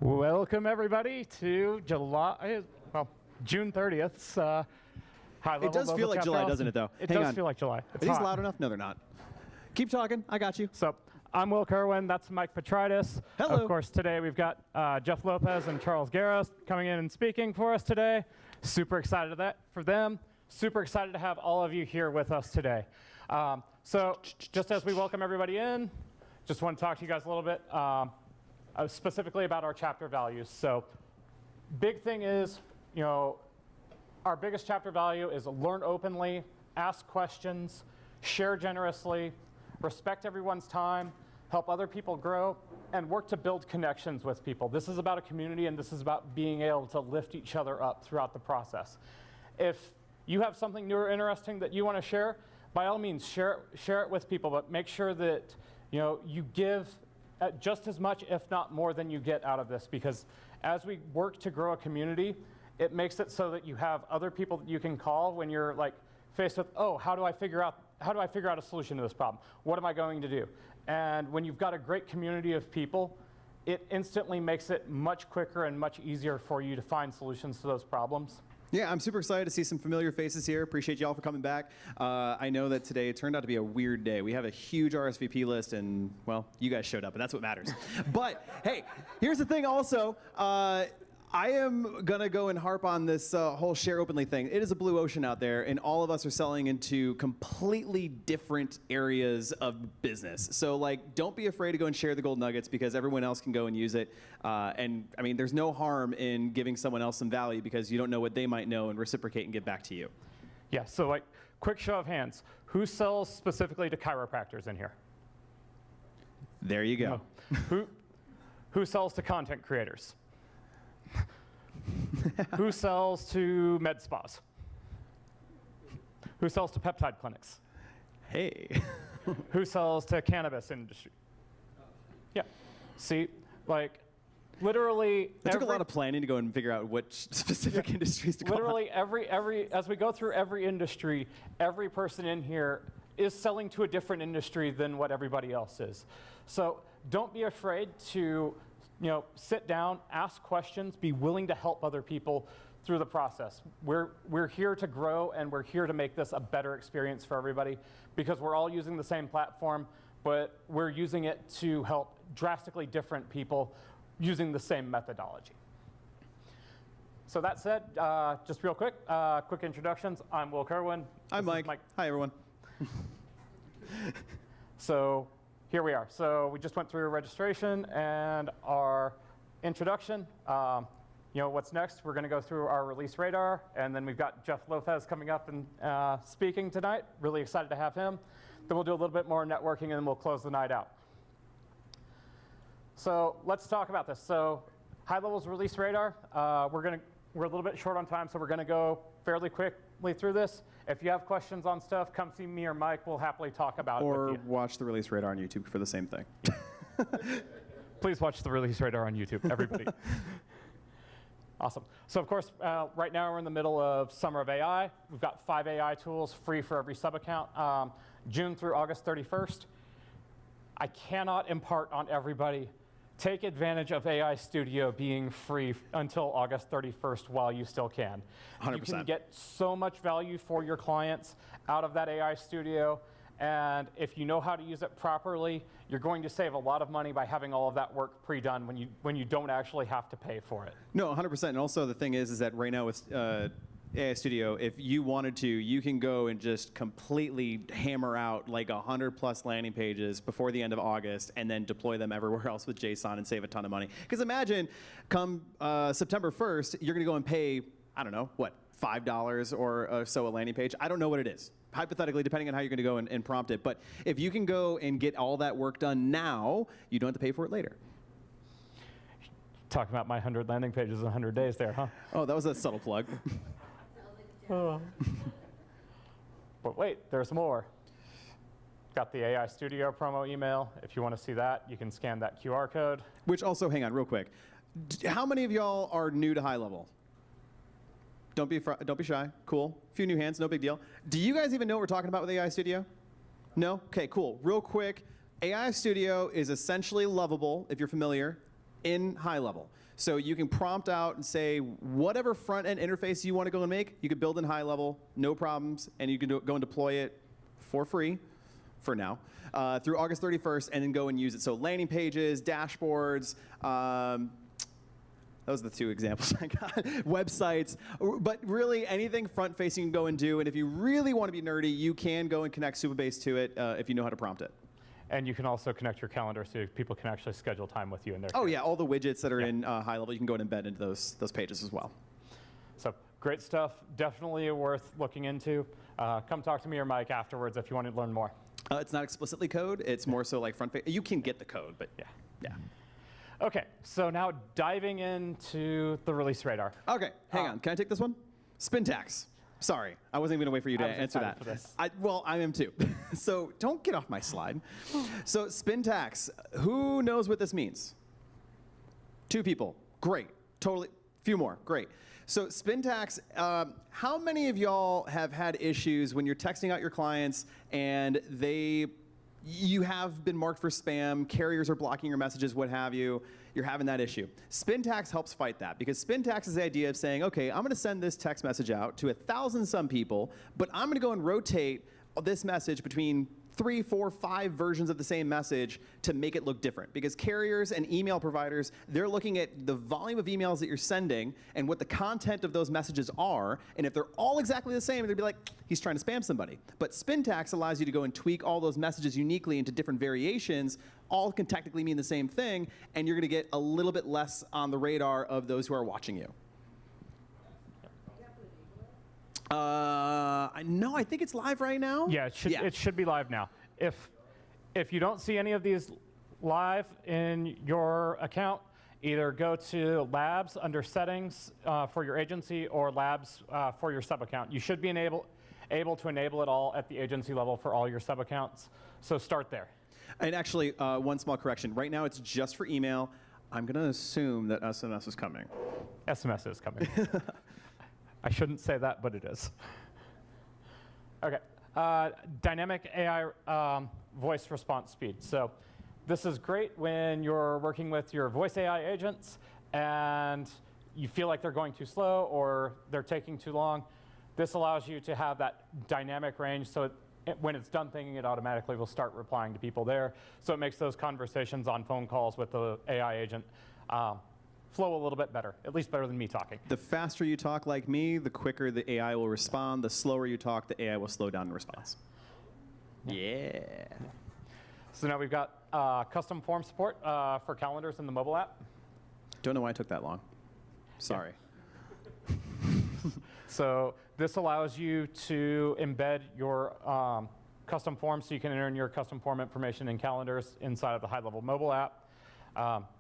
Welcome everybody to June 30th's high level. It does feel like July, doesn't it, though? It does feel like July. Are these loud enough? No, they're not. Keep talking. I got you. So I'm Will Kerwin. That's Mike Petritis. Hello. Of course, today we've got Jeff Lopez and Charles Garros coming in and speaking for us today. Super excited for them. Super excited to have all of you here with us today. So just as we welcome everybody in, just want to talk to you guys a little bit specifically about our chapter values. So big thing is, our biggest chapter value is learn openly, ask questions, share generously, respect everyone's time, help other people grow, and work to build connections with people. This is about a community, and this is about being able to lift each other up throughout the process. If you have something new or interesting that you want to share, by all means, share it with people, but make sure that you give just as much, if not more, than you get out of this, because as we work to grow a community, it makes it so that you have other people that you can call when you're faced with, oh, how do I figure out a solution to this problem? What am I going to do? And when you've got a great community of people, it instantly makes it much quicker and much easier for you to find solutions to those problems. Yeah, I'm super excited to see some familiar faces here. Appreciate you all for coming back. I know that today turned out to be a weird day. We have a huge RSVP list, and, well, you guys showed up, and that's what matters. But, hey, here's the thing also. I am going to go and harp on this whole share openly thing. It is a blue ocean out there, and all of us are selling into completely different areas of business. So, don't be afraid to go and share the gold nuggets, because everyone else can go and use it. And, I mean, there's no harm in giving someone else some value, because you don't know what they might know and reciprocate and give back to you. Yeah, so, quick show of hands. Who sells specifically to chiropractors in here? There you go. No. Who sells to content creators? Who sells to med spas? Who sells to peptide clinics? Hey. Who sells to cannabis industry? Yeah. See, literally it took a lot of planning to go and figure out which specific industries to call out. Literally, as we go through every industry, every person in here is selling to a different industry than what everybody else is. So don't be afraid to sit down, ask questions, be willing to help other people through the process. We're here to grow, and we're here to make this a better experience for everybody, because we're all using the same platform, but we're using it to help drastically different people using the same methodology. So that said, just real quick, quick introductions. I'm Will Kerwin. I'm Mike. Hi, everyone. So here we are. So we just went through registration and our introduction. What's next? We're going to go through our release radar, and then we've got Jeff Lopez coming up and speaking tonight. Really excited to have him. Then we'll do a little bit more networking, and then we'll close the night out. So let's talk about this. So Highlevel's release radar. We're a little bit short on time, so we're going to go fairly quickly through this. If you have questions on stuff, come see me or Mike. We'll happily talk about it with you. Or watch the release radar on YouTube for the same thing. Please watch the release radar on YouTube, everybody. Awesome. So of course, right now we're in the middle of Summer of AI. We've got 5 AI tools free for every sub-account, June through August 31st. I cannot impart on everybody, take advantage of AI Studio being free until August 31st while you still can. 100%. You can get so much value for your clients out of that AI Studio. And if you know how to use it properly, you're going to save a lot of money by having all of that work pre-done when you don't actually have to pay for it. No, 100%. And also the thing is that right now with AI Studio, if you wanted to, you can go and just completely hammer out 100+ landing pages before the end of August, and then deploy them everywhere else with JSON and save a ton of money. Because imagine, come September 1st, you're going to go and pay, I don't know, what, $5 or so a landing page? I don't know what it is, hypothetically, depending on how you're going to go and prompt it. But if you can go and get all that work done now, you don't have to pay for it later. Talking about my 100 landing pages in 100 days there, huh? Oh, that was a subtle plug. But wait, there's more. Got the AI Studio promo email. If you want to see that, you can scan that QR code. Which also, hang on real quick. How many of y'all are new to Highlevel? Don't be shy. Cool. A few new hands, no big deal. Do you guys even know what we're talking about with AI Studio? No? Okay, cool. Real quick, AI Studio is essentially Lovable, if you're familiar, in Highlevel. So you can prompt out and say whatever front-end interface you want to go and make, you can build in Highlevel, no problems, and you can go and deploy it for free, for now, through August 31st, and then go and use it. So landing pages, dashboards, those are the two examples I got. Websites, but really anything front-facing you can go and do. And if you really want to be nerdy, you can go and connect Supabase to it if you know how to prompt it. And you can also connect your calendar so people can actually schedule time with you in there. Oh yeah, all the widgets that are in Highlevel, you can go and embed into those pages as well. So great stuff, definitely worth looking into. Come talk to me or Mike afterwards if you want to learn more. It's not explicitly code, it's more so like front-facing. You can get the code, but yeah. Okay, so now diving into the release radar. Okay, hang on. Can I take this one? Spintax. Sorry, I wasn't even going to wait for you to answer that. For this. Well, I am too. So don't get off my slide. So Spintax, who knows what this means? 2 people. Great. Totally. Few more. Great. So Spintax, how many of y'all have had issues when you're texting out your clients and you have been marked for spam, carriers are blocking your messages, what have you, you're having that issue. Spintax helps fight that because Spintax is the idea of saying, okay, I'm going to send this text message out to 1,000 some people, but I'm going to go and rotate this message between 3, 4, 5 versions of the same message to make it look different. Because carriers and email providers, they're looking at the volume of emails that you're sending and what the content of those messages are. And if they're all exactly the same, they'd be like, he's trying to spam somebody. But Spintax allows you to go and tweak all those messages uniquely into different variations. All can technically mean the same thing. And you're going to get a little bit less on the radar of those who are watching you. No, I think it's live right now. Yeah, it should be live now. If you don't see any of these live in your account, either go to Labs under Settings for your agency or Labs for your sub-account. You should be able to enable it all at the agency level for all your sub-accounts. So start there. And actually, one small correction. Right now, it's just for email. I'm going to assume that SMS is coming. SMS is coming. I shouldn't say that, but it is. Okay, dynamic AI voice response speed. So this is great when you're working with your voice AI agents and you feel like they're going too slow or they're taking too long. This allows you to have that dynamic range so when it's done thinking, it automatically will start replying to people there. So it makes those conversations on phone calls with the AI agent flow a little bit better, at least better than me talking. The faster you talk like me, the quicker the AI will respond. The slower you talk, the AI will slow down in response. Yeah. So now we've got custom form support for calendars in the mobile app. Don't know why it took that long. Sorry. Yeah. So this allows you to embed your custom forms so you can enter in your custom form information in calendars inside of the Highlevel mobile app.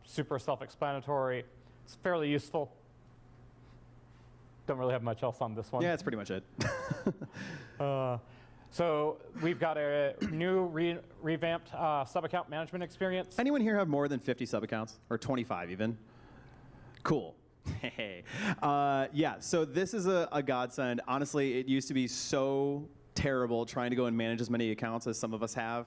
Super self-explanatory. It's fairly useful. Don't really have much else on this one. Yeah, that's pretty much it. So we've got a new revamped sub-account management experience. Anyone here have more than 50 sub-accounts? Or 25 even? Cool. Yeah, so this is a godsend. Honestly, it used to be so terrible trying to go and manage as many accounts as some of us have.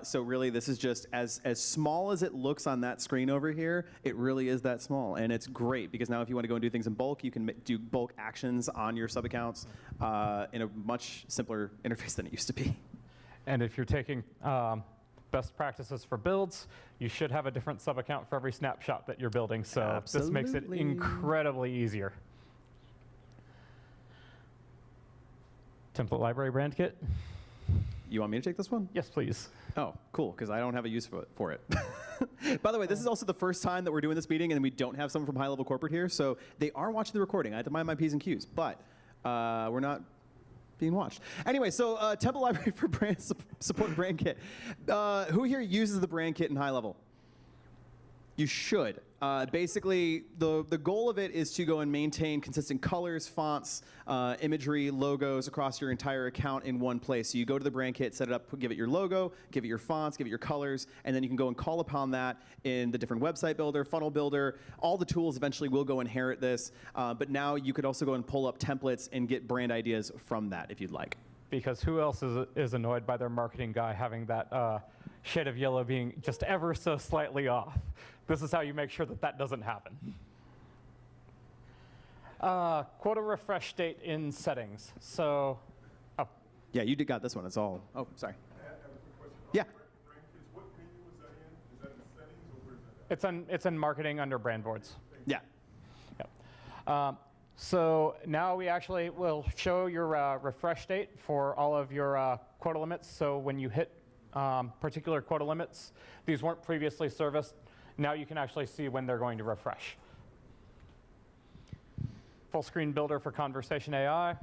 So really, this is just as small as it looks on that screen over here, it really is that small. And it's great because now if you want to go and do things in bulk, you can do bulk actions on your sub-accounts in a much simpler interface than it used to be. And if you're taking best practices for builds, you should have a different sub-account for every snapshot that you're building. So Absolutely. This makes it incredibly easier. Template library brand kit. You want me to take this one? Yes, please. Oh, cool, because I don't have a use for it. By the way, this is also the first time that we're doing this meeting and we don't have someone from Highlevel Corporate here, so they are watching the recording. I have to mind my P's and Q's, but we're not being watched. Anyway, so template library for brand support brand kit. Who here uses the brand kit in Highlevel? You should. Basically, the goal of it is to go and maintain consistent colors, fonts, imagery, logos across your entire account in one place. So you go to the brand kit, set it up, give it your logo, give it your fonts, give it your colors, and then you can go and call upon that in the different website builder, funnel builder. All the tools eventually will go inherit this, but now you could also go and pull up templates and get brand ideas from that if you'd like. Because who else is annoyed by their marketing guy having that shade of yellow being just ever so slightly off? This is how you make sure that that doesn't happen. Quota refresh state in settings. So, oh, Yeah, you got this one. It's all. Oh, sorry. I have a quick question. Yeah. What menu was that in? Is that in settings or where is that? it's in marketing under brand boards. Yeah. Yep. So now we actually will show your refresh date for all of your quota limits. So when you hit particular quota limits, these weren't previously serviced. Now you can actually see when they're going to refresh. Full screen builder for conversation AI.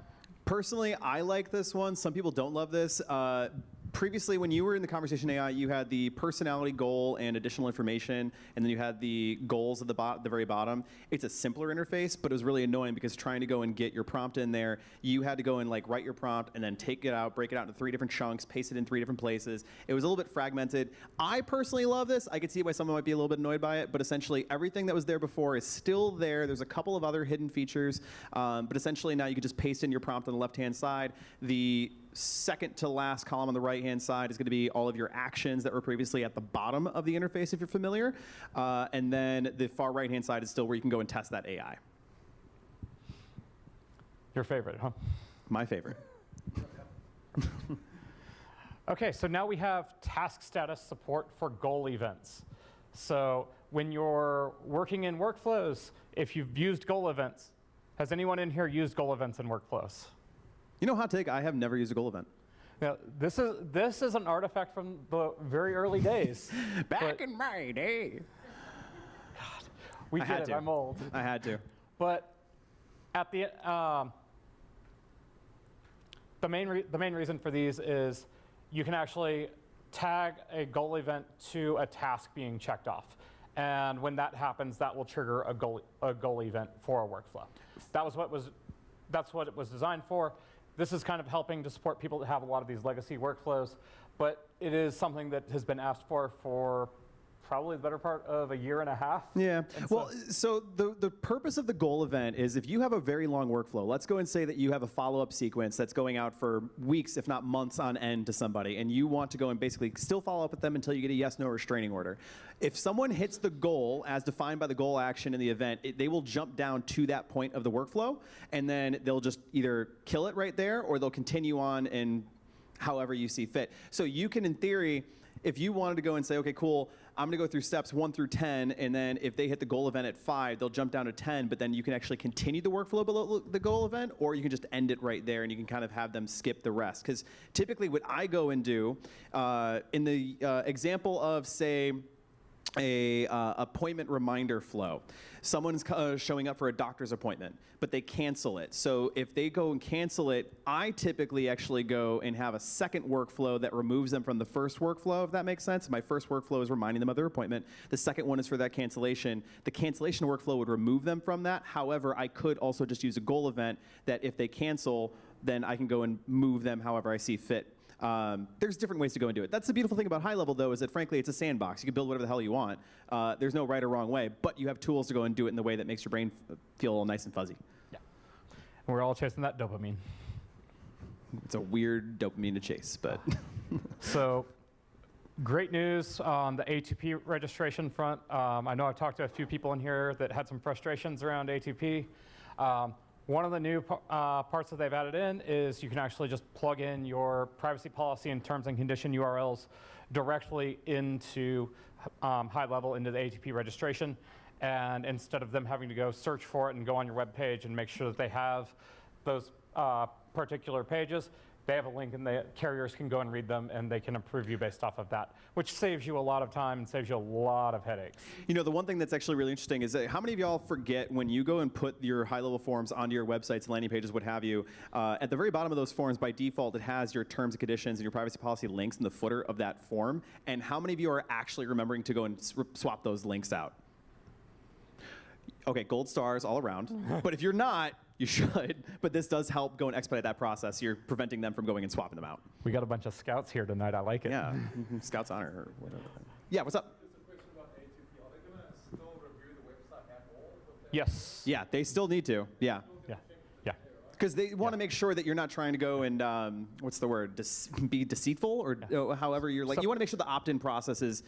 Personally, I like this one. Some people don't love this. Previously, when you were in the conversation AI, you had the personality goal and additional information, and then you had the goals at the very bottom. It's a simpler interface, but it was really annoying because trying to go and get your prompt in there, you had to go and like write your prompt and then take it out, break it out into 3 different chunks, paste it in 3 different places. It was a little bit fragmented. I personally love this. I could see why someone might be a little bit annoyed by it, but essentially everything that was there before is still there. There's a couple of other hidden features, but essentially now you can just paste in your prompt on the left-hand side. The second to last column on the right-hand side is going to be all of your actions that were previously at the bottom of the interface, if you're familiar. And then the far right-hand side is still where you can go and test that AI. Your favorite, huh? My favorite. Okay, so now we have task status support for goal events. So when you're working in workflows, if you've used goal events, has anyone in here used goal events in workflows? You know, hot take, I have never used a goal event. Now, this is an artifact from the very early days. Back in my day. God, we I get had it, to. I'm old. I had to. But at the main reason for these is you can actually tag a goal event to a task being checked off. And when that happens, that will trigger a goal event for a workflow. That's what it was designed for. This is kind of helping to support people that have a lot of these legacy workflows, but it is something that has been asked for probably the better part of a year and a half. Yeah. And Well, so the purpose of the goal event is if you have a very long workflow, let's go and say that you have a follow-up sequence that's going out for weeks, if not months on end to somebody, and you want to go and basically still follow up with them until you get a yes/no restraining order. If someone hits the goal as defined by the goal action in the event, they will jump down to that point of the workflow, and then they'll just either kill it right there or they'll continue on in however you see fit. So you can, in theory, if you wanted to go and say, okay, cool, I'm going to go through steps 1 through 10, and then if they hit the goal event at 5, they'll jump down to 10, but then you can actually continue the workflow below the goal event, or you can just end it right there, and you can kind of have them skip the rest. Because typically what I go and do, in the example of, say, a appointment reminder flow. Someone's showing up for a doctor's appointment, but they cancel it. So if they go and cancel it, I typically actually go and have a second workflow that removes them from the first workflow, if that makes sense. My first workflow is reminding them of their appointment. The second one is for that cancellation. The cancellation workflow would remove them from that. However, I could also just use a goal event that if they cancel, then I can go and move them however I see fit. There's different ways to go and do it. That's the beautiful thing about Highlevel, though, is that frankly it's a sandbox. You can build whatever the hell you want. There's no right or wrong way, but you have tools to go and do it in the way that makes your brain feel all nice and fuzzy. yeah, we're all chasing that dopamine. It's a weird dopamine to chase, but. So, great news on the A2P registration front. I know I've talked to a few people in here that had some frustrations around A2P. One of the new parts that they've added in is you can actually just plug in your privacy policy and terms and condition URLs directly into Highlevel, into the A2P registration. And instead of them having to go search for it and go on your web page and make sure that they have those particular pages, they have a link and the carriers can go and read them and they can approve you based off of that, which saves you a lot of time and saves you a lot of headaches. You know, the one thing that's actually really interesting is that how many of y'all forget when you go and put your high-level forms onto your websites, landing pages, what have you, at the very bottom of those forms, by default, it has your terms and conditions and your privacy policy links in the footer of that form. And how many of you are actually remembering to go and swap those links out? Okay, gold stars all around. But if you're not, you should, but this does help go and expedite that process. You're preventing them from going and swapping them out. We got a bunch of scouts here tonight. I like it. Yeah, Scout's honor or whatever. Yeah, what's up? Just a question about A2P. Are they going to still review the website at all? Yes. Yeah, they still need to. Yeah. Yeah. Yeah. Because they want to make sure that you're not trying to go and, what's the word, be deceitful or however you're like, you want to make sure the opt-in process is,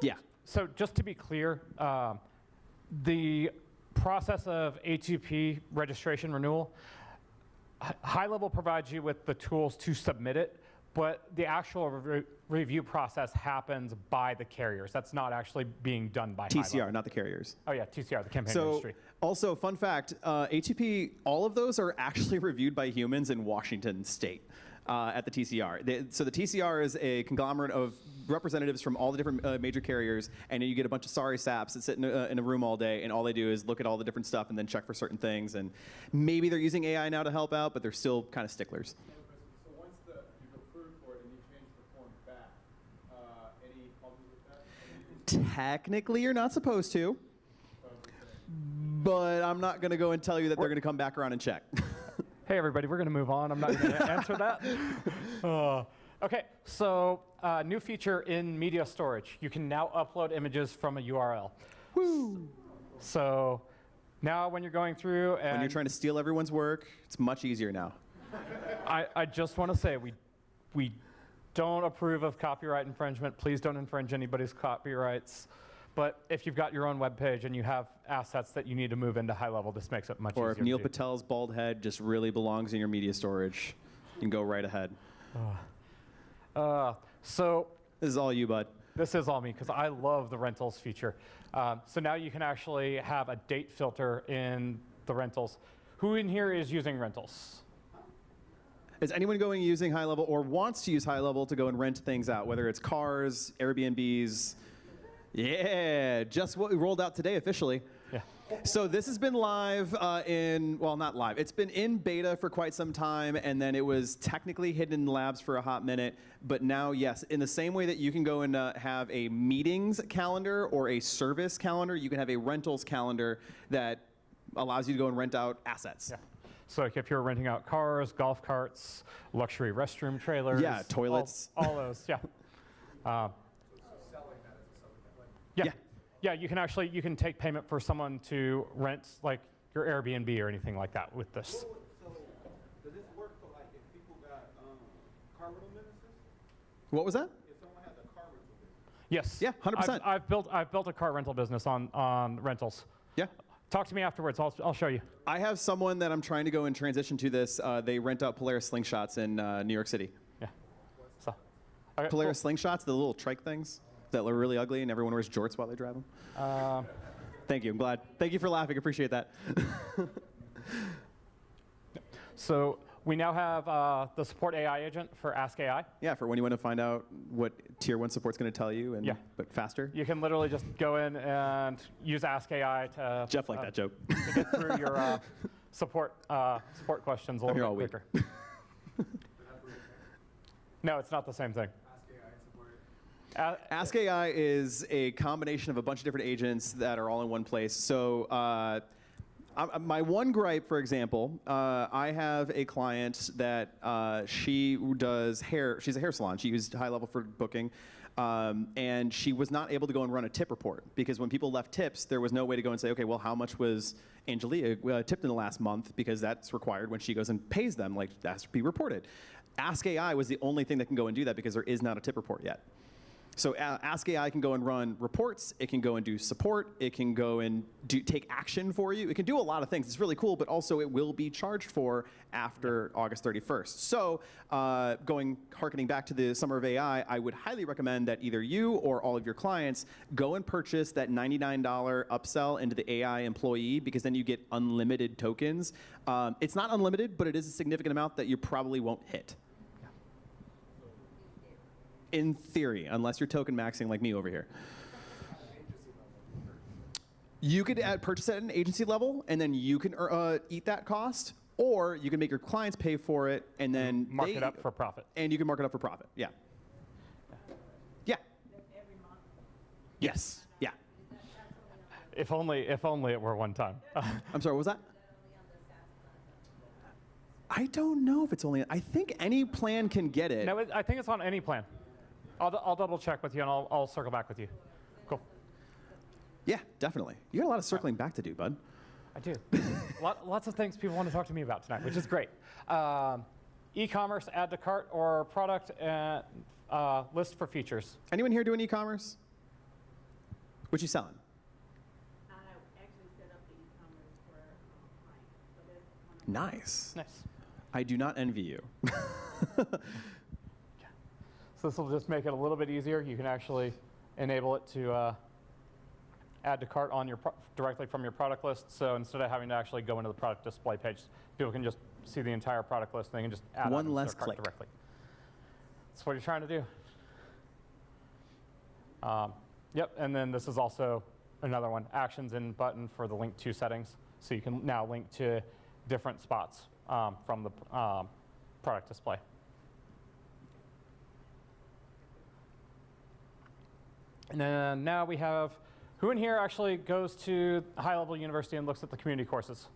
yeah. So just to be clear, the process of A2P registration renewal, Highlevel provides you with the tools to submit it, but the actual review process happens by the carriers. That's not actually being done by TCR, Highlevel. not the carriers. Oh yeah, TCR, the campaign So, industry. also, fun fact, A2P, all of those are actually reviewed by humans in Washington State at the TCR. So the TCR is a conglomerate of representatives from all the different major carriers, and then you get a bunch of sorry saps that sit in a room all day, and all they do is look at all the different stuff and then check for certain things. And maybe they're using AI now to help out, but they're still kind of sticklers. So once you've approved for it and you change the form back, any problems with that? Technically, you're not supposed to, but I'm not going to go and tell you that they're going to come back around and check. Hey everybody, we're going to move on. I'm not going to answer that. Okay, so new feature in media storage. You can now upload images from a URL. Woo! So now when you're going through and When you're trying to steal everyone's work, it's much easier now. I just want to say we don't approve of copyright infringement. Please don't infringe anybody's copyrights. But if you've got your own web page and you have assets that you need to move into Highlevel, this makes it much easier. Or if Neil to do. Patel's bald head just really belongs in your media storage, you can go right ahead. So This is all you, bud. this is all me because I love the rentals feature. So now you can actually have a date filter in the rentals. Who in here is using rentals? Is anyone going using Highlevel or wants to use Highlevel to go and rent things out, whether it's cars, Airbnbs? Yeah, just what we rolled out today officially. Yeah. So this has been live well, not live. It's been in beta for quite some time, and then it was technically hidden in labs for a hot minute. But now, yes, in the same way that you can go and have a meetings calendar or a service calendar, you can have a rentals calendar that allows you to go and rent out assets. Yeah. So like if you're renting out cars, golf carts, luxury restroom trailers. Yeah, toilets. All those, yeah. Yeah. Yeah, you can take payment for someone to rent like your Airbnb or anything like that with this. So does this work for like if people got car rental businesses? What was that? If someone has a car rental business? Yes. Yeah, 100%. I've built a car rental business on rentals. Yeah. Talk to me afterwards. I'll show you. I have someone that I'm trying to go and transition to this. They rent out Polaris slingshots in New York City. Yeah. So. Okay, Polaris slingshots, the little trike things that look really ugly, and everyone wears jorts while they drive them. Thank you. I'm glad. Thank you for laughing. Appreciate that. So we now have the support AI agent for Ask AI. Yeah, for when you want to find out what Tier 1 support's going to tell you, and Yeah. but faster. You can literally just go in and use Ask AI to Jeff liked that joke. to get through your support questions a I'm here little all bit week. quicker. No, it's not the same thing. Ask AI is a combination of a bunch of different agents that are all in one place. So my one gripe, for example, I have a client that she does hair. She's a hair salon. She used Highlevel for booking. And she was not able to go and run a tip report because when people left tips, there was no way to go and say, okay, well, how much was Angelia tipped in the last month? Because that's required when she goes and pays them, like that has to be reported. Ask AI was the only thing that can go and do that because there is not a tip report yet. So Ask AI can go and run reports. It can go and do support. It can go and take action for you. It can do a lot of things. It's really cool, but also it will be charged for after August 31st. So harkening back to the Summer of AI, I would highly recommend that either you or all of your clients go and purchase that $99 upsell into the AI employee because then you get unlimited tokens. It's not unlimited, but it is a significant amount that you probably won't hit. In theory, unless you're token maxing like me over here. You could purchase at an agency level, and then you can eat that cost, or you can make your clients pay for it, and then Mark it up for profit. And you can mark it up for profit. Yeah. Yeah. Every month? Yes. Yeah. If only it were one time. I'm sorry. What was that? I don't know if it's only. I think any plan can get it. No, I think it's on any plan. I'll double check with you and I'll circle back with you. Cool. Yeah, definitely. You got a lot of circling back to do, bud. I do. Lots of things people want to talk to me about tonight, which is great. E-commerce, add to cart, or product list for features. Anyone here doing e-commerce? What you selling? I actually set up the e-commerce Nice. Nice. I do not envy you. So this will just make it a little bit easier. You can actually enable it to add to cart on your directly from your product list. So instead of having to actually go into the product display page, people can just see the entire product list. And they can just add One items less to their cart click. directly. That's what you're trying to do. Yep, and then this is also another one, actions in button for the link to settings. So you can now link to different spots from the product display. And then now we have, who in here actually goes to Highlevel University and looks at the community courses?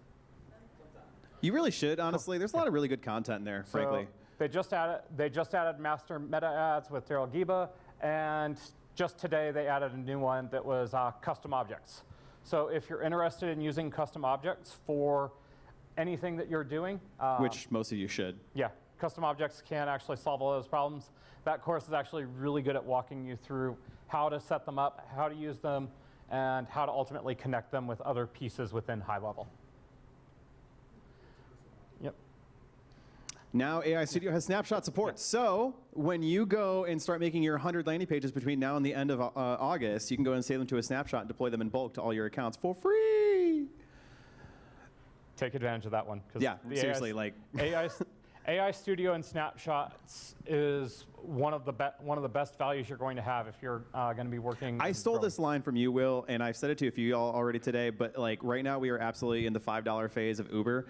You really should, honestly. There's a lot of really good content in there, frankly. They just added master meta ads with Daryl Giba, and just today they added a new one that was custom objects. So if you're interested in using custom objects for anything that you're doing, Which most of you should. yeah, custom objects can actually solve all those problems. That course is actually really good at walking you through how to set them up, how to use them, and how to ultimately connect them with other pieces within Highlevel. Yep. Now AI Studio has snapshot support. So when you go and start making your 100 landing pages between now and the end of August, you can go and save them to a snapshot and deploy them in bulk to all your accounts for free. Take advantage of that one. Yeah, seriously, like AI Studio and snapshots is one of the best values you're going to have if you're going to be working. I stole this line from you, Will, and I've said it to a few y'all already today, but like right now we are absolutely in the $5 phase of Uber,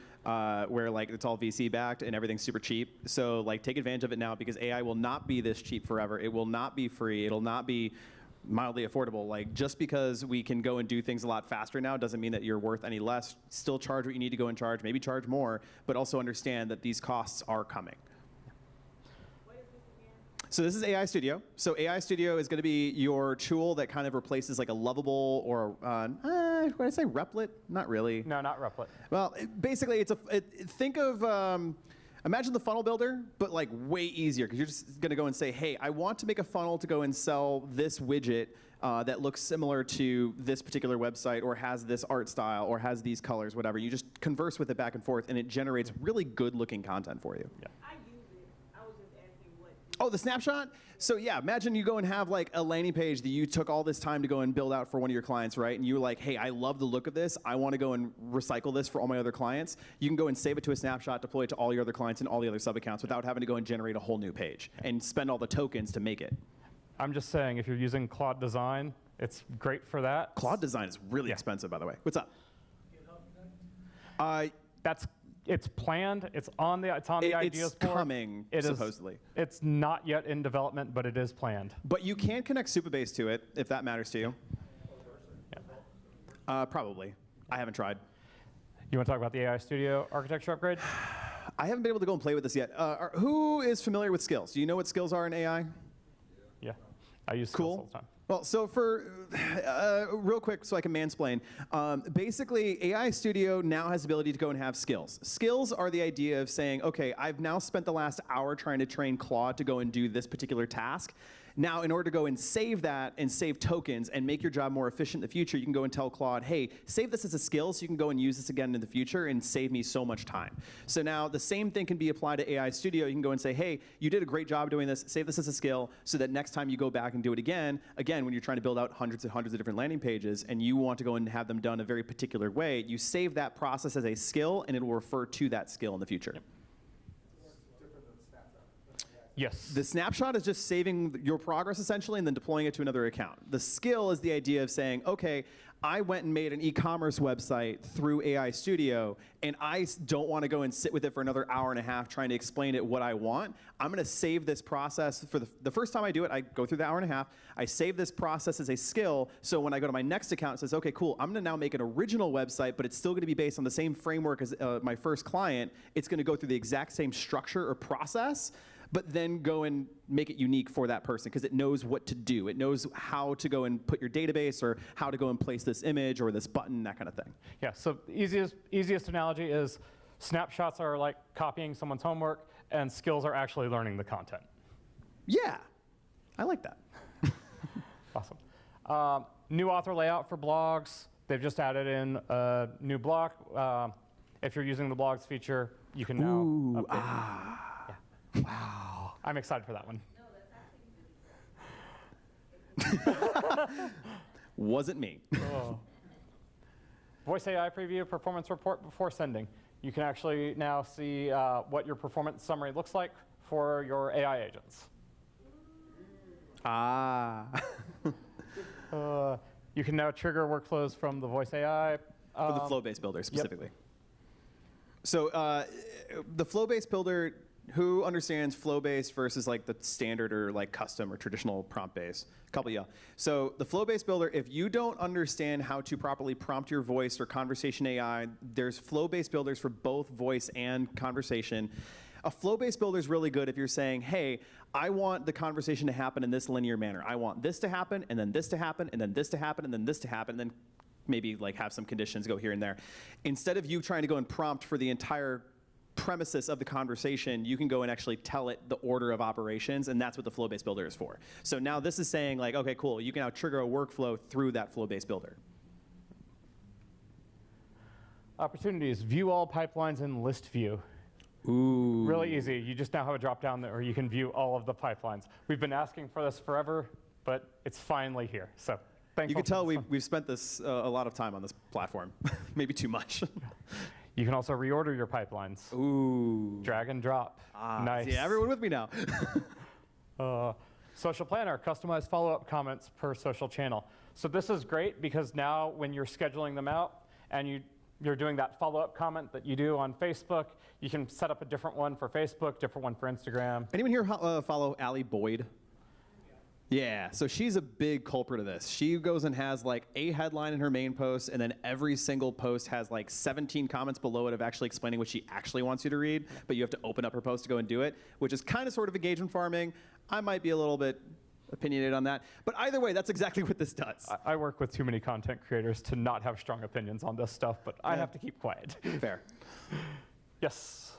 where like it's all VC backed and everything's super cheap. So like take advantage of it now because AI will not be this cheap forever. It will not be free. It'll not be mildly affordable. Like just because we can go and do things a lot faster now doesn't mean that you're worth any less. Still charge what you need to go and charge, maybe charge more, but also understand that these costs are coming. So this is AI Studio. So AI Studio is going to be your tool that kind of replaces like a Lovable or what did I say, Replit? Not really. No, not Replit. Well, basically, think of imagine the funnel builder, but like way easier because you're just going to go and say, hey, I want to make a funnel to go and sell this widget that looks similar to this particular website or has this art style or has these colors, whatever. You just converse with it back and forth, and it generates really good-looking content for you. Yeah. I use it. I was just asking what. Oh, the snapshot? So yeah, imagine you go and have like a landing page that you took all this time to go and build out for one of your clients, right? And you were like, hey, I love the look of this. I want to go and recycle this for all my other clients. You can go and save it to a snapshot, deploy it to all your other clients and all the other sub-accounts without having to go and generate a whole new page and spend all the tokens to make it. I'm just saying, if you're using Claude Design, it's great for that. Claude Design is really expensive, by the way. What's up? It's planned. It's on the ideas board. It's coming, supposedly. It's not yet in development, but it is planned. But you can connect Supabase to it, if that matters to you. Yeah. Probably. I haven't tried. You want to talk about the AI Studio architecture upgrade? I haven't been able to go and play with this yet. Who is familiar with skills? Do you know what skills are in AI? Yeah. I use skills all the time. Well, so for real quick, so I can mansplain, basically AI Studio now has the ability to go and have skills. Skills are the idea of saying, okay, I've now spent the last hour trying to train Claude to go and do this particular task. Now, in order to go and save that and save tokens and make your job more efficient in the future, you can go and tell Claude, hey, save this as a skill so you can go and use this again in the future and save me so much time. So now the same thing can be applied to AI Studio. You can go and say, hey, you did a great job doing this. Save this as a skill so that next time you go back and do it again, when you're trying to build out hundreds and hundreds of different landing pages and you want to go and have them done a very particular way, you save that process as a skill and it will refer to that skill in the future. Yep. Yes. The snapshot is just saving your progress essentially and then deploying it to another account. The skill is the idea of saying, okay, I went and made an e-commerce website through AI Studio and I don't want to go and sit with it for another hour and a half trying to explain it what I want. I'm going to save this process for the first time I do it, I go through the hour and a half, I save this process as a skill, so when I go to my next account it says, okay, cool, I'm going to now make an original website, but it's still going to be based on the same framework as my first client. It's going to go through the exact same structure or process, but then go and make it unique for that person because it knows what to do. It knows how to go and put your database or how to go and place this image or this button, that kind of thing. Yeah, so the easiest analogy is snapshots are like copying someone's homework and skills are actually learning the content. Yeah, I like that. Awesome. New author layout for blogs. They've just added in a new block. If you're using the blogs feature, you can now update. Yeah. Wow. I'm excited for that one. Wasn't me. Oh. Voice AI preview performance report before sending. You can actually now see what your performance summary looks like for your AI agents. Ah. You can now trigger workflows from the voice AI. For the flow-based builder specifically. Yep. So the flow-based builder, who understands flow-based versus like the standard or like custom or traditional prompt-based? A couple of y'all. So the flow-based builder, if you don't understand how to properly prompt your voice or conversation AI, there's flow-based builders for both voice and conversation. A flow-based builder is really good if you're saying, hey, I want the conversation to happen in this linear manner. I want this to happen, and then this to happen, and then this to happen, and then this to happen, and then maybe like have some conditions go here and there. Instead of you trying to go and prompt for the entire premises of the conversation, you can go and actually tell it the order of operations, and that's what the flow-based builder is for. So now this is saying like, okay, cool, you can now trigger a workflow through that flow-based builder. Opportunities, view all pipelines in list view. Ooh. Really easy. You just now have a drop down there where you can view all of the pipelines. We've been asking for this forever, but it's finally here. So thankful. You can tell we've spent this a lot of time on this platform, maybe too much. You can also reorder your pipelines. Ooh. Drag and drop. Nice. Yeah, everyone with me now. Social planner, customized follow-up comments per social channel. So this is great because now when you're scheduling them out and you're doing that follow-up comment that you do on Facebook, you can set up a different one for Facebook, different one for Instagram. Anyone here follow Allie Boyd? Yeah, so she's a big culprit of this. She goes and has like a headline in her main post, and then every single post has like 17 comments below it of actually explaining what she actually wants you to read, but you have to open up her post to go and do it, which is kind of sort of engagement farming. I might be a little bit opinionated on that, but either way, that's exactly what this does. I work with too many content creators to not have strong opinions on this stuff, but I have to keep quiet. Fair. Yes?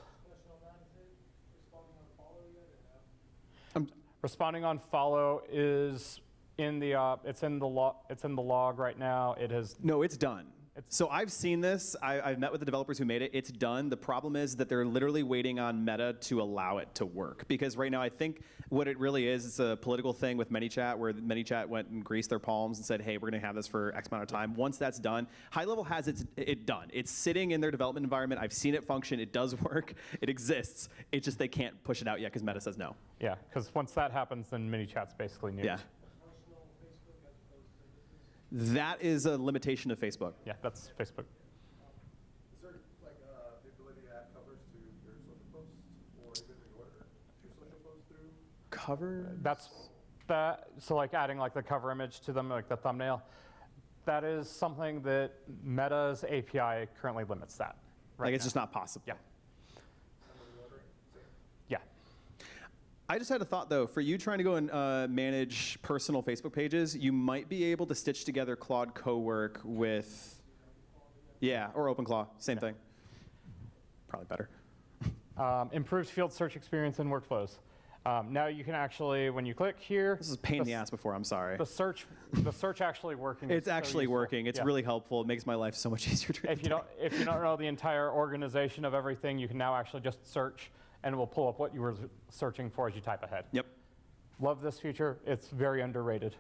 Responding on follow is in the it's in the log right now. It has No, it's done. So I've seen this. I've met with the developers who made it. It's done. The problem is that they're literally waiting on Meta to allow it to work. Because right now, I think what it really is, it's a political thing with ManyChat, where ManyChat went and greased their palms and said, hey, we're going to have this for X amount of time. Once that's done, Highlevel has it done. It's sitting in their development environment. I've seen it function. It does work. It exists. It's just they can't push it out yet because Meta says no. Yeah, because once that happens, then ManyChat's basically nuked. Yeah. That is a limitation of Facebook. Yeah, that's Facebook. Is there like the ability to add covers to your social posts, or even reorder your social posts through? Cover? So like adding like the cover image to them, like the thumbnail, that is something that Meta's API currently limits that. Right Like it's now. just not possible. Yeah. Yeah. I just had a thought, though. For you trying to go and manage personal Facebook pages, you might be able to stitch together Claude Cowork with, yeah, or OpenClaw, same thing. Probably better. Improved field search experience and workflows. Now you can actually, when you click here, This is a pain in the ass before, I'm sorry. the search actually working. It's is so actually useful. working. It's Yeah. really helpful. It makes my life so much easier to If you don't know the entire organization of everything, you can now actually just search, and it will pull up what you were searching for as you type ahead. Yep. Love this feature. It's very underrated.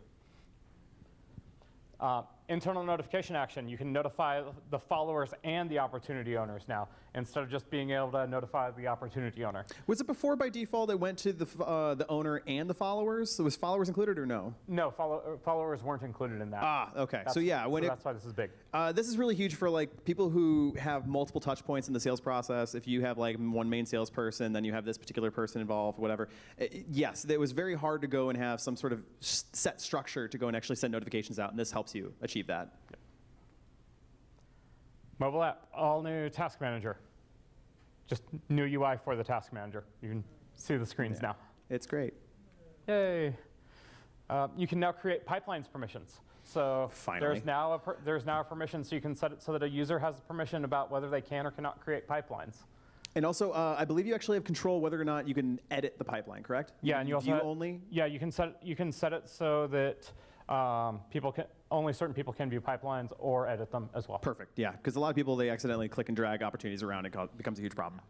Internal notification action. You can notify the followers and the opportunity owners now, instead of just being able to notify the opportunity owner. Was it before by default it went to the owner and the followers? So was followers included or no? No, followers weren't included in that. Ah, okay. So yeah, when that's why this is big. this is really huge for like people who have multiple touch points in the sales process. If you have like one main salesperson, then you have this particular person involved, whatever. Yes, it was very hard to go and have some sort of set structure to go and actually send notifications out, and this helps you achieve that. Yep. Mobile app, all new task manager. Just new UI for the task manager. You can see the screens now. It's great. Yay. You can now create pipelines permissions. So Finally. there's now a permission, so you can set it so that a user has permission about whether they can or cannot create pipelines. And also, I believe you actually have control whether or not you can edit the pipeline, correct? Yeah, and you also view only. Yeah, you can set it so that only certain people can view pipelines or edit them as well. Perfect, yeah, because a lot of people, they accidentally click and drag opportunities around. It becomes a huge problem.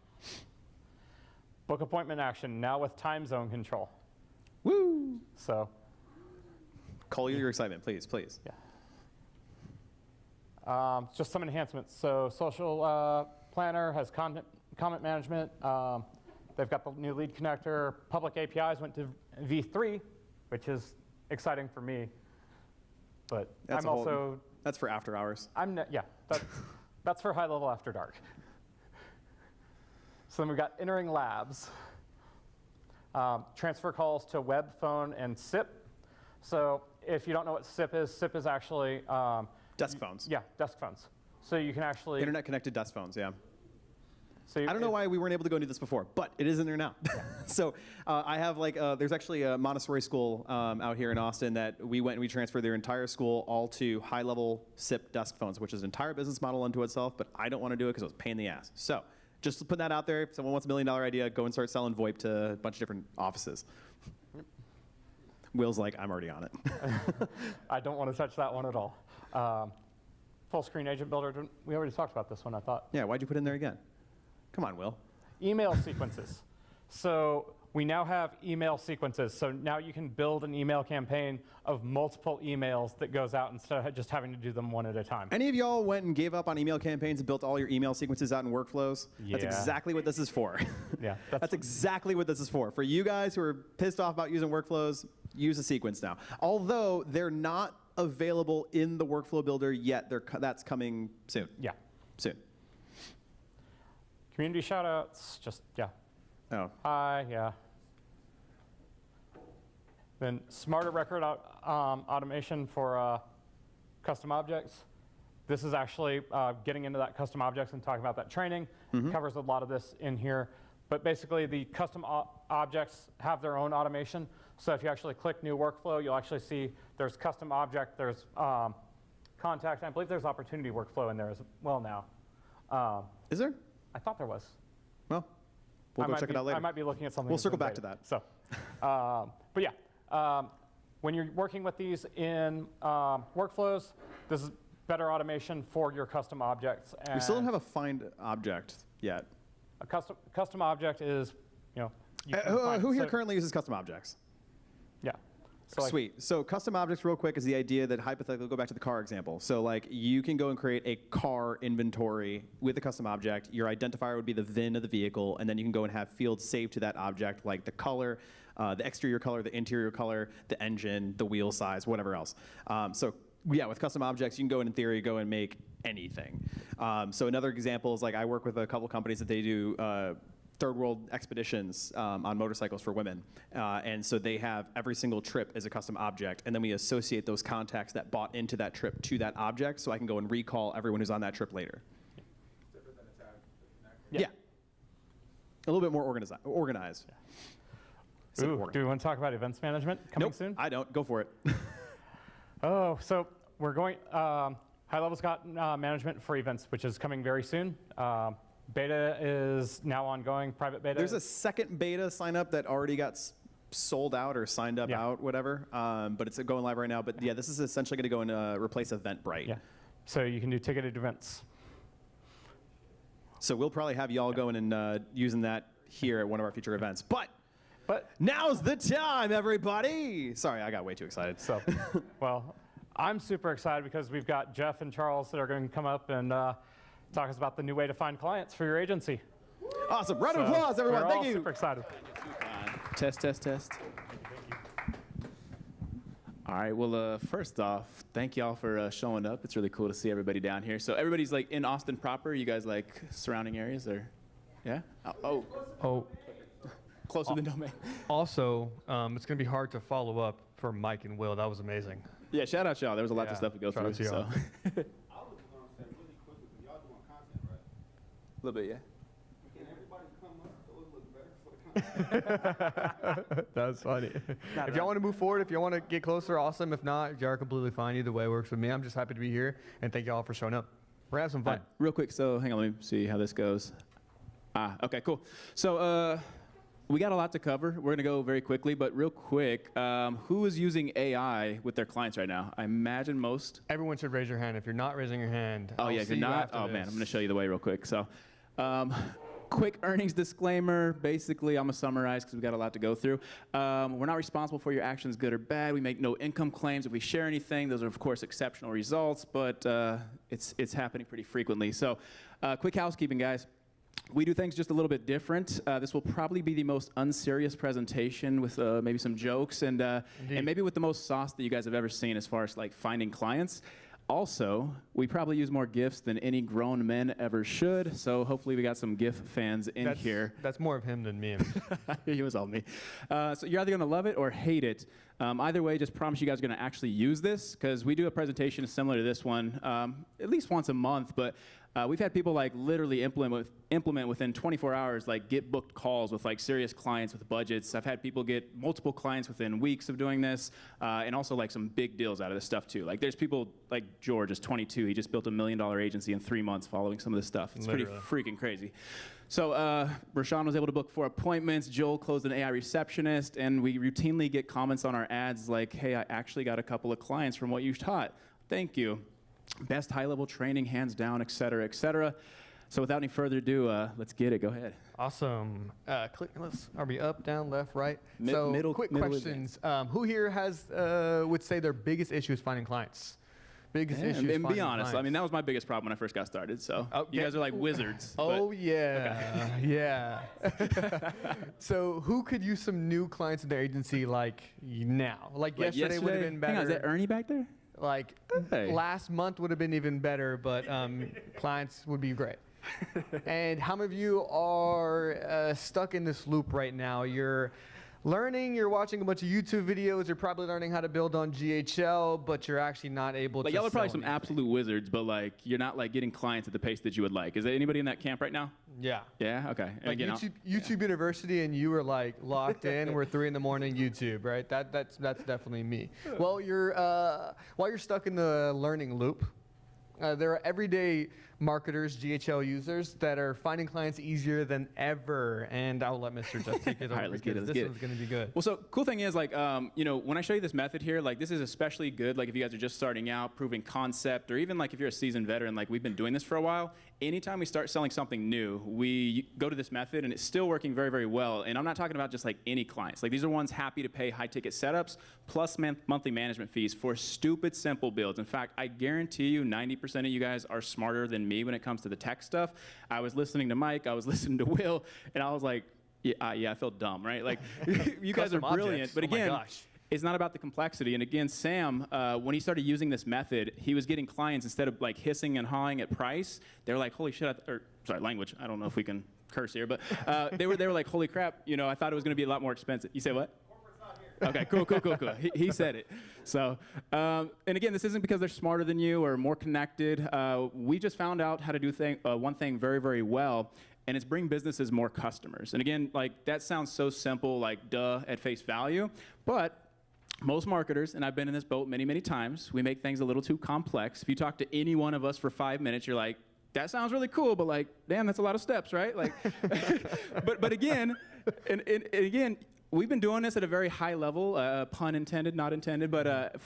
Book appointment action, now with time zone control. Woo! So, Call your excitement, please, please. yeah. Just some enhancements. So social planner has comment management. They've got the new lead connector. Public APIs went to V3, which is exciting for me. But That's that's for after hours. That's for high level after dark. So then we've got entering labs. Transfer calls to web, phone, and SIP. So if you don't know what SIP is actually Desk phones. Yeah, desk phones. So you can actually Internet connected desk phones, yeah. So I don't know why we weren't able to go and do this before, but it is in there now. So I have there's actually a Montessori school out here in Austin that we went and we transferred their entire school all to high-level SIP desk phones, which is an entire business model unto itself, but I don't want to do it because it was a pain in the ass. So just to put that out there, if someone wants $1 million idea, go and start selling VoIP to a bunch of different offices. Will's like, I'm already on it. I don't want to touch that one at all. Full screen agent builder, we already talked about this one, I thought. Yeah, why'd you put it in there again? Come on, Will. Email sequences. So we now have email sequences. So now you can build an email campaign of multiple emails that goes out instead of just having to do them one at a time. Any of y'all went and gave up on email campaigns and built all your email sequences out in workflows? That's Yeah. exactly what this is for. Yeah, That's exactly what this is for. For you guys who are pissed off about using workflows, use a sequence now. Although they're not available in the workflow builder yet, that's coming soon. Yeah. Soon. Community shoutouts, just, yeah. Oh. Hi, yeah. Then smarter record automation for custom objects. This is actually getting into that custom objects and talking about that training. Covers a lot of this in here. But basically, the custom objects have their own automation. So if you actually click new workflow, you'll actually see there's custom object, there's contact, and I believe there's opportunity workflow in there as well now. Is there? I thought there was. Well, we'll go check it out later. I might be looking at something. We'll that's circle in back to beta. that. So, but yeah, when you're working with these in workflows, this is better automation for your custom objects. We still don't have a find object yet. A custom object is, you can find- Who here so- currently uses custom objects? Yeah. So like, Sweet. So custom objects, real quick, is the idea that hypothetically, go back to the car example. So like you can go and create a car inventory with a custom object. Your identifier would be the VIN of the vehicle, and then you can go and have fields saved to that object, like the color, the exterior color, the interior color, the engine, the wheel size, whatever else. So yeah, with custom objects, you can go in theory, go and make anything. So another example is like I work with a couple companies that they do third world expeditions on motorcycles for women. And so they have every single trip as a custom object, and then we associate those contacts that bought into that trip to that object, so I can go and recall everyone who's on that trip later. Different than a tag. Yeah. A little bit more organized. Say Ooh, organized. do we want to talk about events management coming Nope, soon? I don't. Go for it. Oh, so we're going, High Level's got management for events, which is coming very soon. Beta is now ongoing, private beta. There's a second beta sign up that already got sold out or signed up out, whatever. But it's going live right now. But yeah, this is essentially going to go and replace Eventbrite. Yeah, so you can do ticketed events. So we'll probably have y'all going and using that here at one of our future events. But now's the time, everybody. Sorry, I got way too excited. So, well, I'm super excited because we've got Jeff and Charles that are going to come up and talk us about the new way to find clients for your agency. Awesome. Round of applause, everyone. We're Thank all you. super excited. Test, test, test. All right, well, first off, thank y'all for showing up. It's really cool to see everybody down here. So everybody's like in Austin proper. You guys like surrounding areas or, yeah? Oh, Closer than domain. also, it's going to be hard to follow up for Mike and Will. That was amazing. Yeah, shout out y'all. There was a lot of Yeah, stuff to go shout through. out to y'all. So. I was say really quickly, because y'all doing content, right? A little bit, yeah. Can everybody come up so it looks better for the content? That's funny. If y'all want to move forward, if y'all want to get closer, awesome. If not, y'all are completely fine. Either way works with me. I'm just happy to be here, and thank y'all for showing up. We're going to have some fun. Real quick, so hang on, let me see how this goes. Okay, cool. So we got a lot to cover. We're going to go very quickly, but real quick, who is using AI with their clients right now? I imagine most. Everyone should raise your hand. If you're not raising your hand, Oh, I'll yeah, if see you're you not, after oh, man, this. I'm going to show you the way real quick. So, quick earnings disclaimer. Basically, I'm going to summarize because we've got a lot to go through. We're not responsible for your actions, good or bad. We make no income claims. If we share anything, those are, of course, exceptional results, but it's happening pretty frequently. So, quick housekeeping, guys. We do things just a little bit different. This will probably be the most unserious presentation with maybe some jokes and maybe with the most sauce that you guys have ever seen as far as like finding clients. Also, we probably use more GIFs than any grown men ever should, so hopefully we got some GIF fans in here. That's more of him than me. He was all me. So you're either going to love it or hate it. Either way, just promise you guys are going to actually use this, because we do a presentation similar to this one at least once a month, but we've had people like literally implement within 24 hours, like get booked calls with like serious clients with budgets. I've had people get multiple clients within weeks of doing this, and also like some big deals out of this stuff too. Like there's people like George is 22. He just built $1 million agency in 3 months following some of this stuff. It's Literally. pretty freaking crazy. So Rashawn was able to book 4 appointments. Joel closed an AI receptionist, and we routinely get comments on our ads like, hey, I actually got a couple of clients from what you taught. Thank you. Best high-level training, hands down, et cetera, et cetera. So without any further ado, let's get it. Go ahead. Awesome. Are we up, down, left, right? Quick middle questions. Who here has would say their biggest issue is finding clients? Biggest issue is And be finding honest, clients. I mean, that was my biggest problem when I first got started. So you guys are like wizards. Oh, yeah. Yeah. So who could use some new clients in their agency like now? Like yesterday would have been better. Hang on, is that Ernie back there? Like Hey. last month would have been even better, but clients would be great. And how many of you are stuck in this loop right now? You're learning, you're watching a bunch of YouTube videos, you're probably learning how to build on GHL, but you're actually not able to Like y'all are probably sell some anything. absolute wizards, but like you're not like getting clients at the pace that you would like. Is there anybody in that camp right now? Yeah. Yeah. Okay. And Like again, YouTube University, and you were like locked in. We're 3 a.m. YouTube, right? That's definitely me. Well, while you're stuck in the learning loop, there are everyday marketers, GHL users that are finding clients easier than ever. And I'll let Mr. Jeff take it over. All right, let's get it, because let's this get it. one's going to be good. Well, so cool thing is like, when I show you this method here, like this is especially good. Like if you guys are just starting out, proving concept, or even like if you're a seasoned veteran, like we've been doing this for a while. Anytime we start selling something new, we go to this method, and it's still working very, very well. And I'm not talking about just like any clients. Like these are ones happy to pay high ticket setups plus monthly management fees for stupid simple builds. In fact, I guarantee you 90% of you guys are smarter than me when it comes to the tech stuff. I was listening to Mike, I was listening to Will, and I was like, yeah, I felt dumb, right? Like you guys are Custom brilliant, objects. but Oh my again, gosh. it's not about the complexity. And again, Sam, when he started using this method, he was getting clients instead of like hissing and hawing at price. They were like, holy shit, sorry, language. I don't know if we can curse here, but they were like, holy crap, I thought it was going to be a lot more expensive. You say what? Okay, cool. He said it. So, and again, this isn't because they're smarter than you or more connected. We just found out how to do one thing very, very well, and it's bring businesses more customers. And again, like that sounds so simple, like duh at face value, but most marketers, and I've been in this boat many, many times, we make things a little too complex. If you talk to any one of us for 5 minutes, you're like, that sounds really cool, but like, damn, that's a lot of steps, right? Like, but again, and again, we've been doing this at a very high level, pun intended, not intended, but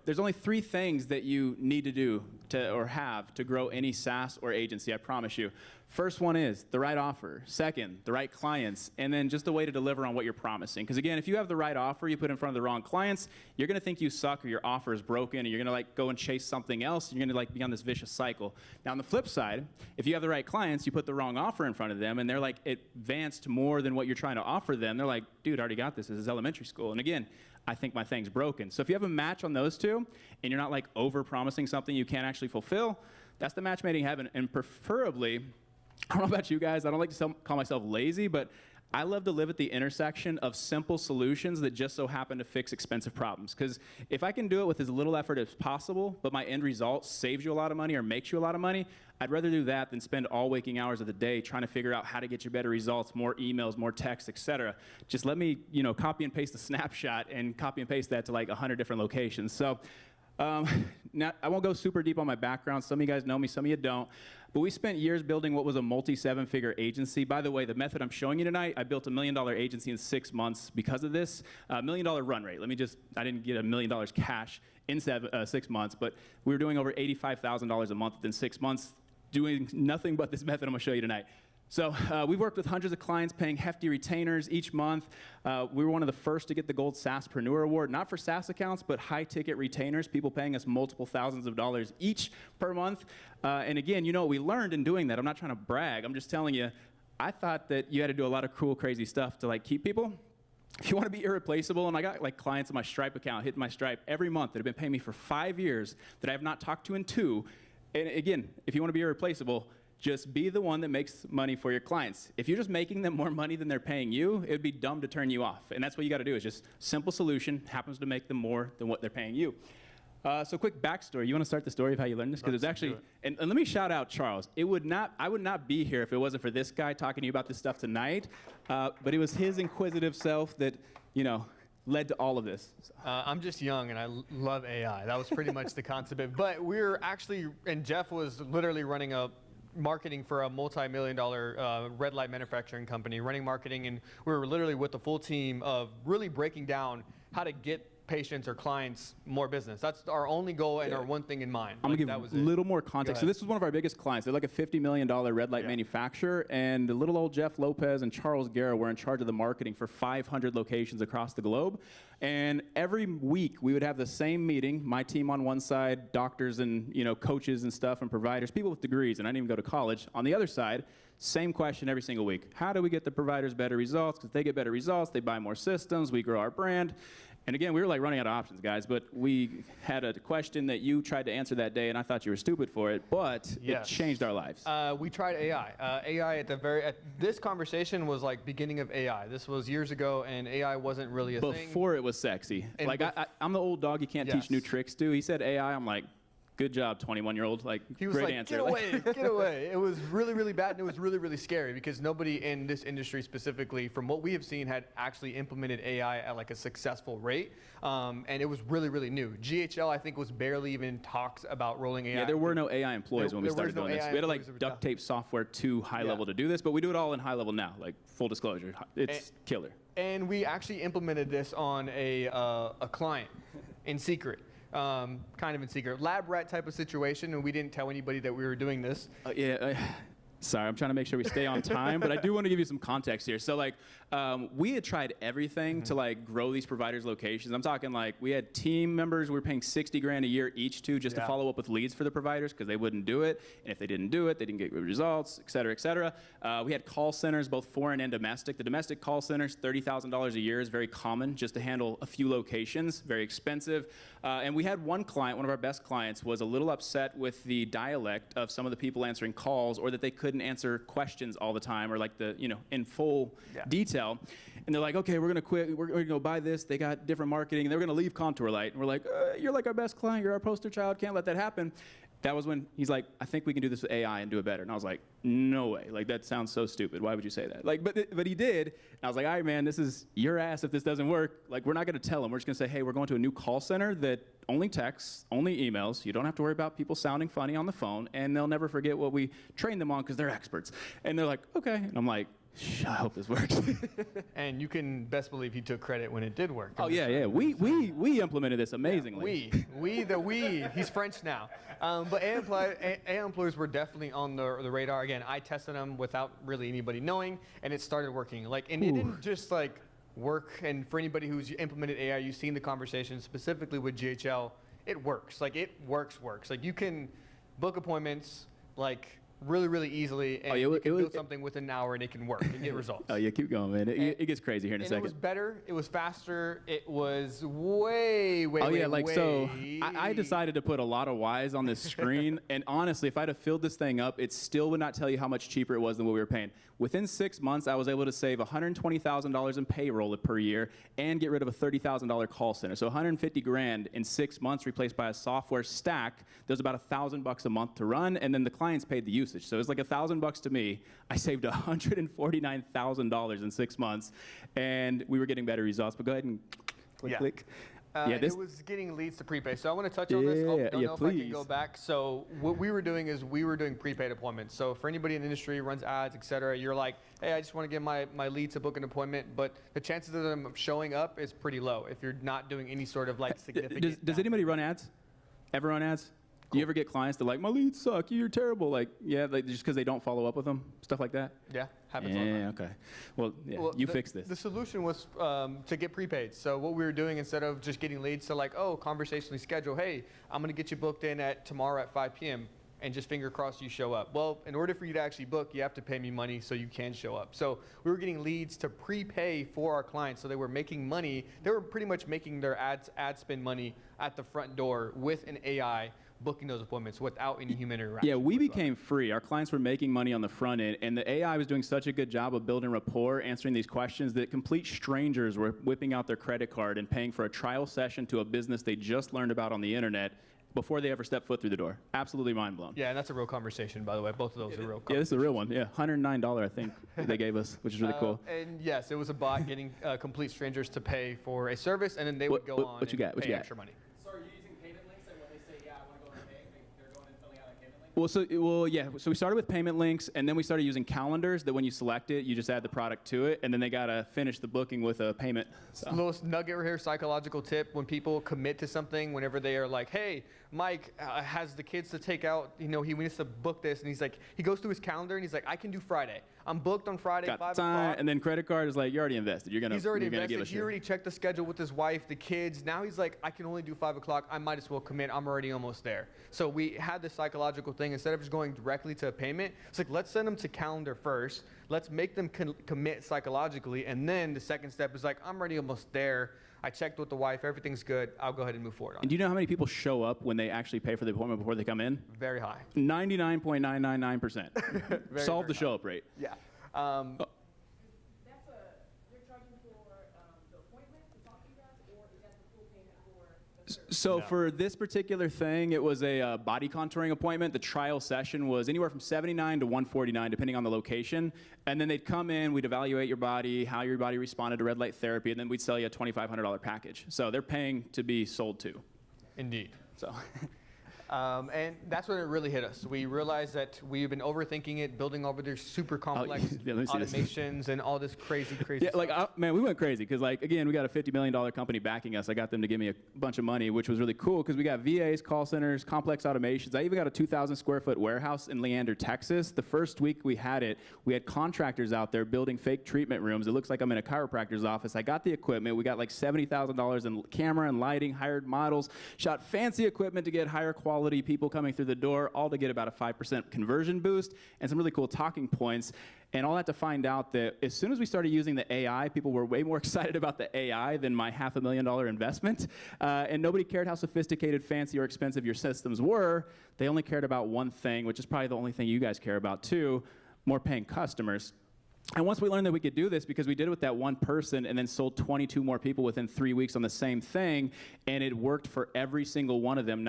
there's only 3 things that you need to do or have to grow any SaaS or agency, I promise you. First one is the right offer. Second, the right clients. And then just a way to deliver on what you're promising. Because again, if you have the right offer you put in front of the wrong clients, you're going to think you suck or your offer is broken, and you're going to like go and chase something else, and you're going to like be on this vicious cycle. Now on the flip side, if you have the right clients, you put the wrong offer in front of them, and they're like advanced more than what you're trying to offer them. They're like, dude, I already got this. This is elementary school. And again, I think my thing's broken. So if you have a match on those two, and you're not like over-promising something you can't actually fulfill, that's the match made in heaven. And preferably, I don't know about you guys, I don't like to call myself lazy, but I love to live at the intersection of simple solutions that just so happen to fix expensive problems. Because if I can do it with as little effort as possible, but my end result saves you a lot of money or makes you a lot of money, I'd rather do that than spend all waking hours of the day trying to figure out how to get you better results, more emails, more text, etc. Just let me, copy and paste the snapshot and copy and paste that to like 100 different locations. So Now, I won't go super deep on my background. Some of you guys know me, some of you don't. But we spent years building what was a multi-seven-figure agency. By the way, the method I'm showing you tonight, I built $1 million agency in 6 months because of this. $1 million run rate. I didn't get $1 million cash in 6 months, but we were doing over $85,000 a month within 6 months, doing nothing but this method I'm gonna show you tonight. So we've worked with hundreds of clients paying hefty retainers each month. We were one of the first to get the Gold SaaSpreneur Award, not for SaaS accounts, but high-ticket retainers, people paying us multiple thousands of dollars each per month. And again, you know what we learned in doing that. I'm not trying to brag. I'm just telling you, I thought that you had to do a lot of cool, crazy stuff to like keep people. If you want to be irreplaceable, and I got like clients in my Stripe account hitting my Stripe every month that have been paying me for 5 years that I have not talked to in 2. And again, if you want to be irreplaceable, just be the one that makes money for your clients. If you're just making them more money than they're paying you, it would be dumb to turn you off. And that's what you got to do is just simple solution, happens to make them more than what they're paying you. So quick backstory. You want to start the story of how you learned this? Because it's actually, and let me shout out Charles. I would not be here if it wasn't for this guy talking to you about this stuff tonight. But it was his inquisitive self that, you know, led to all of this. I'm just young and I love AI. That was pretty much the concept. But we're actually, and Jeff was literally running a marketing for a multi-million-dollar red light manufacturing company, running marketing, and we were literally with the full team of really breaking down how to get patients or clients more business. That's our only goal and our one thing in mind. I'm gonna give a little more context. So this was one of our biggest clients. They're like a $50 million red light manufacturer, and the little old Jeff Lopez and Charles Guerra were in charge of the marketing for 500 locations across the globe. And every week we would have the same meeting, my team on one side, doctors and coaches and stuff and providers, people with degrees, and I didn't even go to college. On the other side, same question every single week. How do we get the providers better results? Because they get better results, they buy more systems, we grow our brand. And again, we were like running out of options, guys, but we had a question that you tried to answer that day, and I thought you were stupid for it, but it changed our lives. We tried AI. AI this conversation was like beginning of AI. This was years ago, and AI wasn't really a thing. Before it was sexy. And like, I'm the old dog you can't teach new tricks to. He said AI, I'm like, good job, 21-year-old. Like, he was great like, answer. Get away, get away. It was really, really bad, and it was really, really scary because nobody in this industry specifically, from what we have seen, had actually implemented AI at like a successful rate. And it was really, really new. GHL, I think, was barely even talks about rolling AI. Yeah, there were no AI employees when we started doing this. We had to like duct tape software to Highlevel to do this, but we do it all in Highlevel now, like full disclosure. It's killer. And we actually implemented this on a client in secret. Kind of in secret, lab rat type of situation, and we didn't tell anybody that we were doing this. Sorry, I'm trying to make sure we stay on time, but I do want to give you some context here. So like, we had tried everything to like grow these providers' locations. I'm talking like we had team members we were paying 60 grand a year each to just to follow up with leads for the providers because they wouldn't do it. And if they didn't do it, they didn't get good results, et cetera, et cetera. We had call centers, both foreign and domestic. The domestic call centers, $30,000 a year is very common just to handle a few locations, very expensive. And we had one client, one of our best clients, was a little upset with the dialect of some of the people answering calls, or that they couldn't answer questions all the time, or like the, in full detail. And they're like, okay, we're gonna quit, we're gonna go buy this. They got different marketing, and they were gonna leave Contour Light. And we're like, you're like our best client, you're our poster child, can't let that happen. That was when he's like, I think we can do this with AI and do it better. And I was like, no way. Like, that sounds so stupid. Why would you say that? Like, but he did. And I was like, all right, man, this is your ass if this doesn't work. Like, we're not going to tell him. We're just going to say, hey, we're going to a new call center that only texts, only emails. You don't have to worry about people sounding funny on the phone. And they'll never forget what we trained them on because they're experts. And they're like, okay. And I'm like, I hope this works. And you can best believe he took credit when it did work. Oh, yeah. We implemented this amazingly. He's French now. But AI employers were definitely on the radar. Again, I tested them without really anybody knowing, and it started working. Like, and it didn't just like work. And for anybody who's implemented AI, you've seen the conversation specifically with GHL. It works. Like, it works. Like, you can book appointments like really, really easily, and you can build something within an hour, and it can work and get results. Oh, yeah, keep going, man. It gets crazy here in a second. It was better. It was faster. It was way. So I decided to put a lot of Y's on this screen, and honestly, if I'd have filled this thing up, it still would not tell you how much cheaper it was than what we were paying. Within 6 months, I was able to save $120,000 in payroll per year and get rid of a $30,000 call center. So 150 grand in 6 months replaced by a software stack that was about $1,000 a month to run, and then the clients paid the usage. So it was like $1,000 to me. I saved $149,000 in 6 months, and we were getting better results. But go ahead and click. Yeah, this- It was getting leads to prepay. So I want to touch on this. I don't know if I can go please. back. So what we were doing is we were doing prepaid appointments. So for anybody in the industry, runs ads, et cetera, you're like, hey, I just want to get my lead to book an appointment. But the chances of them showing up is pretty low if you're not doing any sort of like significant. Does anybody run ads? Ever run ads? Do you ever get clients that are like, my leads suck, you're terrible? Like, yeah, like just because they don't follow up with them, stuff like that? Yeah, happens all the Yeah, time. okay. Well, yeah, Well, you the, fix this. The solution was to get prepaid. So what we were doing, instead of just getting leads to like, oh, conversationally schedule, hey, I'm going to get you booked in at tomorrow at 5 p.m. and just finger crossed you show up. Well, in order for you to actually book, you have to pay me money so you can show up. So we were getting leads to prepay for our clients. So they were making money. They were pretty much making their ad spend money at the front door with an AI booking those appointments without any human interaction. Yeah, we whatsoever. became free. Our clients were making money on the front end, and the AI was doing such a good job of building rapport, answering these questions, that complete strangers were whipping out their credit card and paying for a trial session to a business they just learned about on the internet before they ever stepped foot through the door. Absolutely mind blown. Yeah, and that's a real conversation, by the way. Both of those are real. Yeah, this is a real one. Yeah, $109 I think they gave us, which is really cool. And yes, it was a bot getting complete strangers to pay for a service, and then they would go on what you got? and What pay you got? extra money. So are you using payment links, and when they say, yeah, I want to go and pay, they're going and filling out a payment link? So we started with payment links, and then we started using calendars that when you select it, you just add the product to it, and then they got to finish the booking with a payment. So. Little nugget right here, psychological tip. When people commit to something, whenever they are like, hey, Mike has the kids to take out, he needs to book this. And he's like, he goes through his calendar and he's like, I can do Friday. I'm booked on Friday, Got 5 time, o'clock. and then credit card is like, you're already invested. He's already give invested. us He already checked the schedule with his wife, the kids. Now he's like, I can only do 5 o'clock. I might as well commit. I'm already almost there. So we had this psychological thing. Instead of just going directly to a payment, it's like, let's send them to calendar first. Let's make them commit psychologically. And then the second step is like, I'm already almost there. I checked with the wife. Everything's good. I'll go ahead and move forward on And do you know how many people show up when they actually pay for the appointment before they come in? it. Very high. 99.999%. Solve the show-up rate. Yeah. That's they're charging for the appointment to talk to you guys, or is that the full payment for the service? So for this particular thing, it was a body contouring appointment. The trial session was anywhere from $79 to $149, depending on the location. And then they'd come in, we'd evaluate your body, how your body responded to red light therapy, and then we'd sell you a $2,500 package. So they're paying to be sold to. Indeed. So. And that's when it really hit us. We realized that we've been overthinking it, building over these super complex yeah, let me see this. automations and all this crazy Yeah, stuff. like, man, we went crazy because, like, again, we got a $50 million company backing us. I got them to give me a bunch of money, which was really cool because we got VAs, call centers, complex automations. I even got a 2,000 square foot warehouse in Leander, Texas. The first week we had it, we had contractors out there building fake treatment rooms. It looks like I'm in a chiropractor's office. I got the equipment. We got like $70,000 in camera and lighting, hired models, shot fancy equipment to get higher quality people coming through the door, all to get about a 5% conversion boost and some really cool talking points. And all that to find out that as soon as we started using the AI, people were way more excited about the AI than my $500,000 investment. And nobody cared how sophisticated, fancy, or expensive your systems were. They only cared about one thing, which is probably the only thing you guys care about too, more paying customers. And once we learned that we could do this, because we did it with that one person and then sold 22 more people within 3 weeks on the same thing, and it worked for every single one of them,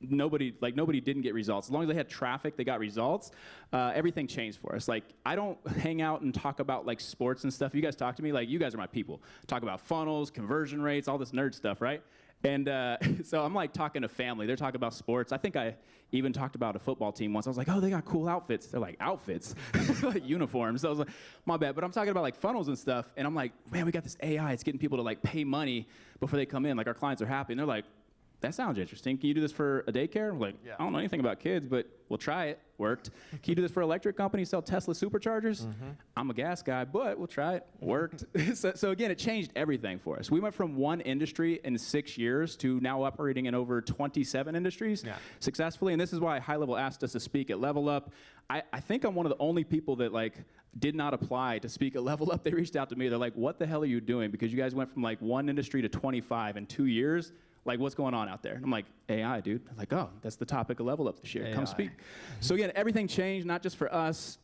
nobody didn't get results. As long as they had traffic, they got results. Everything changed for us. Like, I don't hang out and talk about like sports and stuff. You guys talk to me like you guys are my people. Talk about funnels, conversion rates, all this nerd stuff, right? And so I'm like talking to family. They're talking about sports. I think I even talked about a football team once. I was like, oh, they got cool outfits. They're like, outfits? Like uniforms. So I was like, my bad. But I'm talking about like funnels and stuff. And I'm like, man, we got this AI. It's getting people to like pay money before they come in. Like, our clients are happy. And they're like, that sounds interesting. Can you do this for a daycare? I'm like, Yeah. I don't know anything about kids, but we'll try it. Worked. Can you do this for electric companies, sell Tesla superchargers? I'm a gas guy, but we'll try it. Worked. So again, it changed everything for us. We went from one industry in 6 years to now operating in over 27 industries successfully. And this is why Highlevel asked us to speak at Level Up. I think I'm one of the only people that like did not apply to speak at Level Up. They reached out to me. They're like, what the hell are you doing? Because you guys went from like one industry to 25 in 2 years. Like, what's going on out there? And I'm like, AI, dude. I'm like, oh, that's the topic of Level Up this year. AI. Come speak. So again, everything changed, not just for us.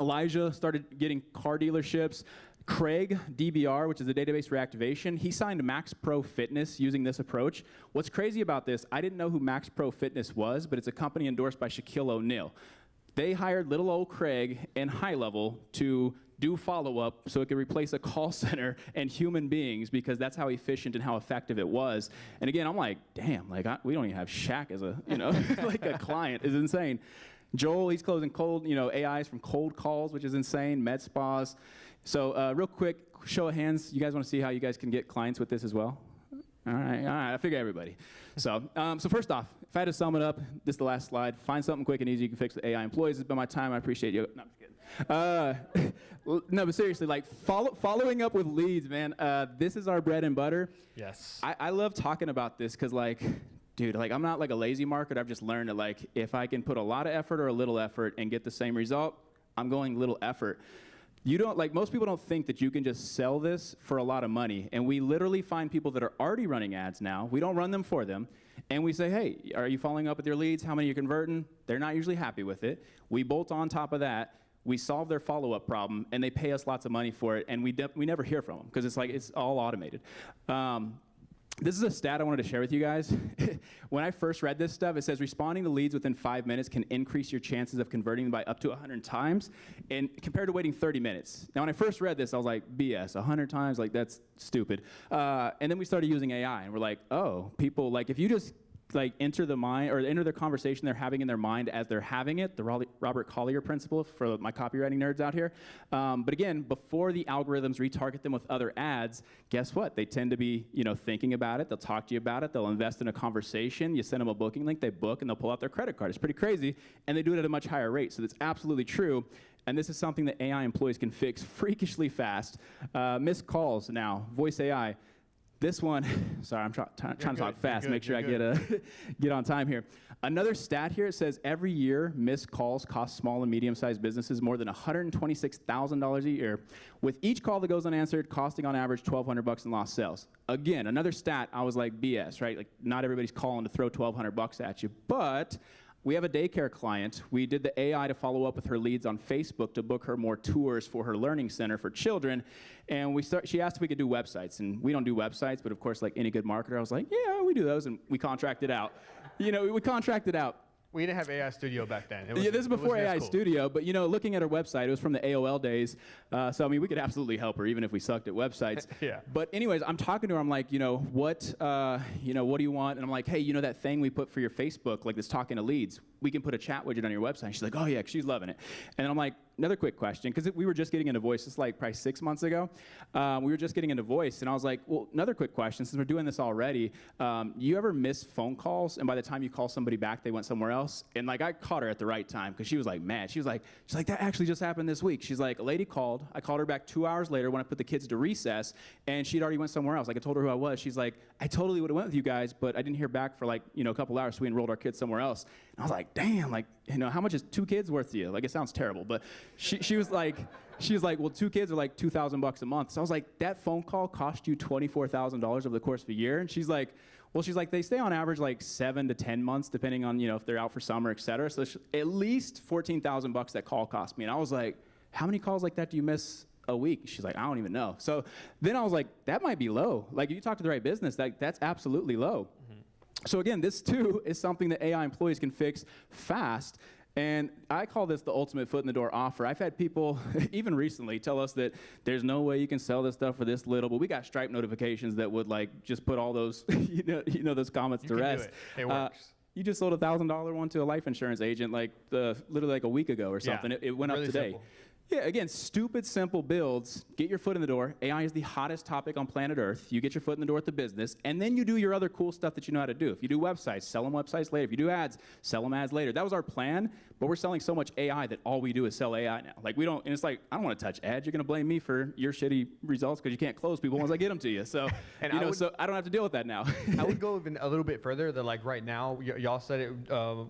Elijah started getting car dealerships. Craig, DBR, which is a database reactivation, he signed Max Pro Fitness using this approach. What's crazy about this, I didn't know who Max Pro Fitness was, but it's a company endorsed by Shaquille O'Neal. They hired little old Craig and Highlevel to do follow-up so it could replace a call center and human beings, because that's how efficient and how effective it was. And again, I'm like, damn, like we don't even have Shaq as a, like a client. Is insane. Joel, he's closing cold, AIs from cold calls, which is insane, med spas. So real quick, show of hands, you guys want to see how you guys can get clients with this as well? All right, I figure everybody. So first off, if I had to sum it up, this is the last slide. Find something quick and easy you can fix with AI employees. It's been my time. I appreciate you. No, I'm just kidding. No, but seriously, like following up with leads, man. This is our bread and butter. Yes. I love talking about this because, like, dude, like I'm not like a lazy marketer. I've just learned that like if I can put a lot of effort or a little effort and get the same result, I'm going little effort. You don't, like, most people don't think that you can just sell this for a lot of money. And we literally find people that are already running ads now. We don't run them for them. And we say, hey, are you following up with your leads? How many are you converting? They're not usually happy with it. We bolt on top of that. We solve their follow-up problem, and they pay us lots of money for it. And we never hear from them because it's like it's all automated. This is a stat I wanted to share with you guys. When I first read this stuff, it says responding to leads within 5 minutes can increase your chances of converting them by up to 100 times, and compared to waiting 30 minutes. Now, when I first read this, I was like, BS, 100 times? Like, that's stupid. And then we started using AI, and we're like, oh, people, like, if you just like enter the conversation they're having in their mind as they're having it, the Robert Collier principle for my copywriting nerds out here. But again, before the algorithms retarget them with other ads, guess what? They tend to be, thinking about it. They'll talk to you about it. They'll invest in a conversation. You send them a booking link, they book, and they'll pull out their credit card. It's pretty crazy, and they do it at a much higher rate. So that's absolutely true. And this is something that AI employees can fix freakishly fast. Missed calls now, voice AI. This one, sorry, I'm trying to talk fast, make sure I get on time here. Another stat here, it says every year missed calls cost small and medium-sized businesses more than $126,000 a year, with each call that goes unanswered costing on average $1,200 in lost sales. Again, another stat, I was like, BS, right? Like, not everybody's calling to throw $1,200 at you, but we have a daycare client. We did the AI to follow up with her leads on Facebook to book her more tours for her learning center for children. And she asked if we could do websites. And we don't do websites, but of course, like any good marketer, I was like, yeah, we do those. And we contracted out. We contracted out. We didn't have AI Studio back then. Yeah, this is before AI Studio, but looking at her website, it was from the AOL days. So I mean, we could absolutely help her, even if we sucked at websites. Yeah. But anyways, I'm talking to her. I'm like, what do you want? And I'm like, hey, that thing we put for your Facebook, like this talking to leads, we can put a chat widget on your website. She's like, oh yeah, she's loving it. And I'm like, another quick question, because we were just getting into voice. It's like probably 6 months ago. We were just getting into voice, and I was like, well, another quick question, since we're doing this already, you ever miss phone calls, and by the time you call somebody back, they went somewhere else? And like, I caught her at the right time, because she was like mad. She's like, that actually just happened this week. She's like, a lady called. I called her back 2 hours later when I put the kids to recess, and she'd already went somewhere else. Like, I told her who I was. She's like, I totally would have went with you guys, but I didn't hear back for like, a couple hours, so we enrolled our kids somewhere else. And I was like, damn, like, how much is 2 kids worth to you? Like, it sounds terrible, but she was like, well, 2 kids are like $2,000 a month. So I was like, that phone call cost you $24,000 over the course of a year? And she's like, they stay on average like 7 to 10 months, depending on, if they're out for summer, et cetera. So at least $14,000 that call cost me. And I was like, how many calls like that do you miss a week? She's like, I don't even know. So then I was like, that might be low. Like, if you talk to the right business, that's absolutely low. So again, this too is something that AI employees can fix fast. And I call this the ultimate foot in the door offer. I've had people, even recently, tell us that there's no way you can sell this stuff for this little, but we got Stripe notifications that would like just put all those, those comments to rest. It works. You just sold a $1,000 one to a life insurance agent like literally like a week ago or something. Yeah, it went really up today. simple. Yeah, again, stupid, simple builds. Get your foot in the door. AI is the hottest topic on planet Earth. You get your foot in the door with the business, and then you do your other cool stuff that you know how to do. If you do websites, sell them websites later. If you do ads, sell them ads later. That was our plan, but we're selling so much AI that all we do is sell AI now. Like, we don't, and it's like, I don't want to touch ads. You're going to blame me for your shitty results because you can't close people once I get them to you. So, so I don't have to deal with that now. I would go even a little bit further that, like, right now, y'all said it,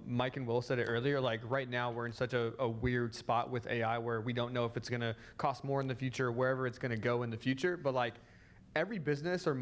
Mike and Will said it earlier, like, right now we're in such a weird spot with AI where we don't know if it's going to cost more in the future, wherever it's going to go in the future. But like, every business or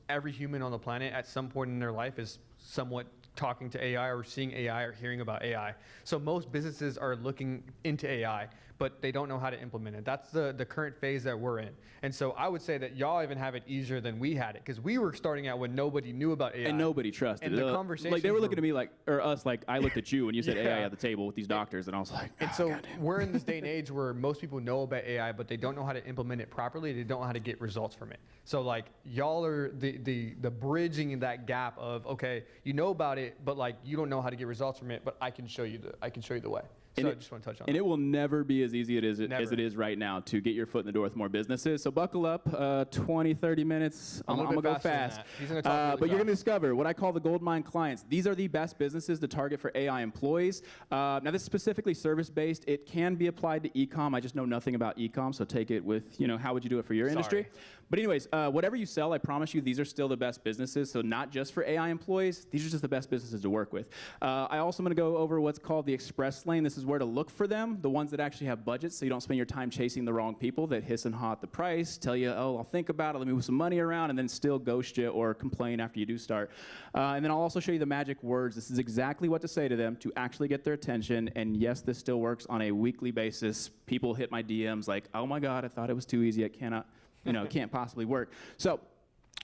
every human on the planet at some point in their life is somewhat talking to AI or seeing AI or hearing about AI. So most businesses are looking into AI, but they don't know how to implement it. That's the current phase that we're in. And so I would say that y'all even have it easier than we had it, because we were starting out when nobody knew about AI. And nobody trusted and it. the conversation, like they were looking at me like, or us, like I looked at you when you said Yeah. AI at the table with these doctors, and I was like, And so we're in this day and age where most people know about AI, but they don't know how to implement it properly. They don't know how to get results from it. So like y'all are the bridging that gap of, okay, you know about it, but like you don't know how to get results from it, but I can show you the way. So I just want to touch on and that. it will never be as easy as Never. it is right now to get your foot in the door with more businesses. So buckle up, 20, 30 minutes. I'm little going to bit go faster than fast. that. He's gonna talk really but you're going to fast. discover what I call the gold mine clients. These are the best businesses to target for AI employees. Now, this is specifically service-based. It can be applied to e-com. I just know nothing about e-com, so take it with, how would you do it for your industry? But anyways, whatever you sell, I promise you, these are still the best businesses. So not just for AI employees, these are just the best businesses to work with. I also am going to go over what's called the express lane. This is where to look for them, the ones that actually have budgets, so you don't spend your time chasing the wrong people that hiss and haw at the price, tell you, oh, I'll think about it, let me move some money around, and then still ghost you or complain after you do start. And then I'll also show you the magic words. This is exactly what to say to them to actually get their attention. And yes, this still works on a weekly basis. People hit my DMs like, oh my God, I thought it was too easy. I cannot. It can't possibly work. So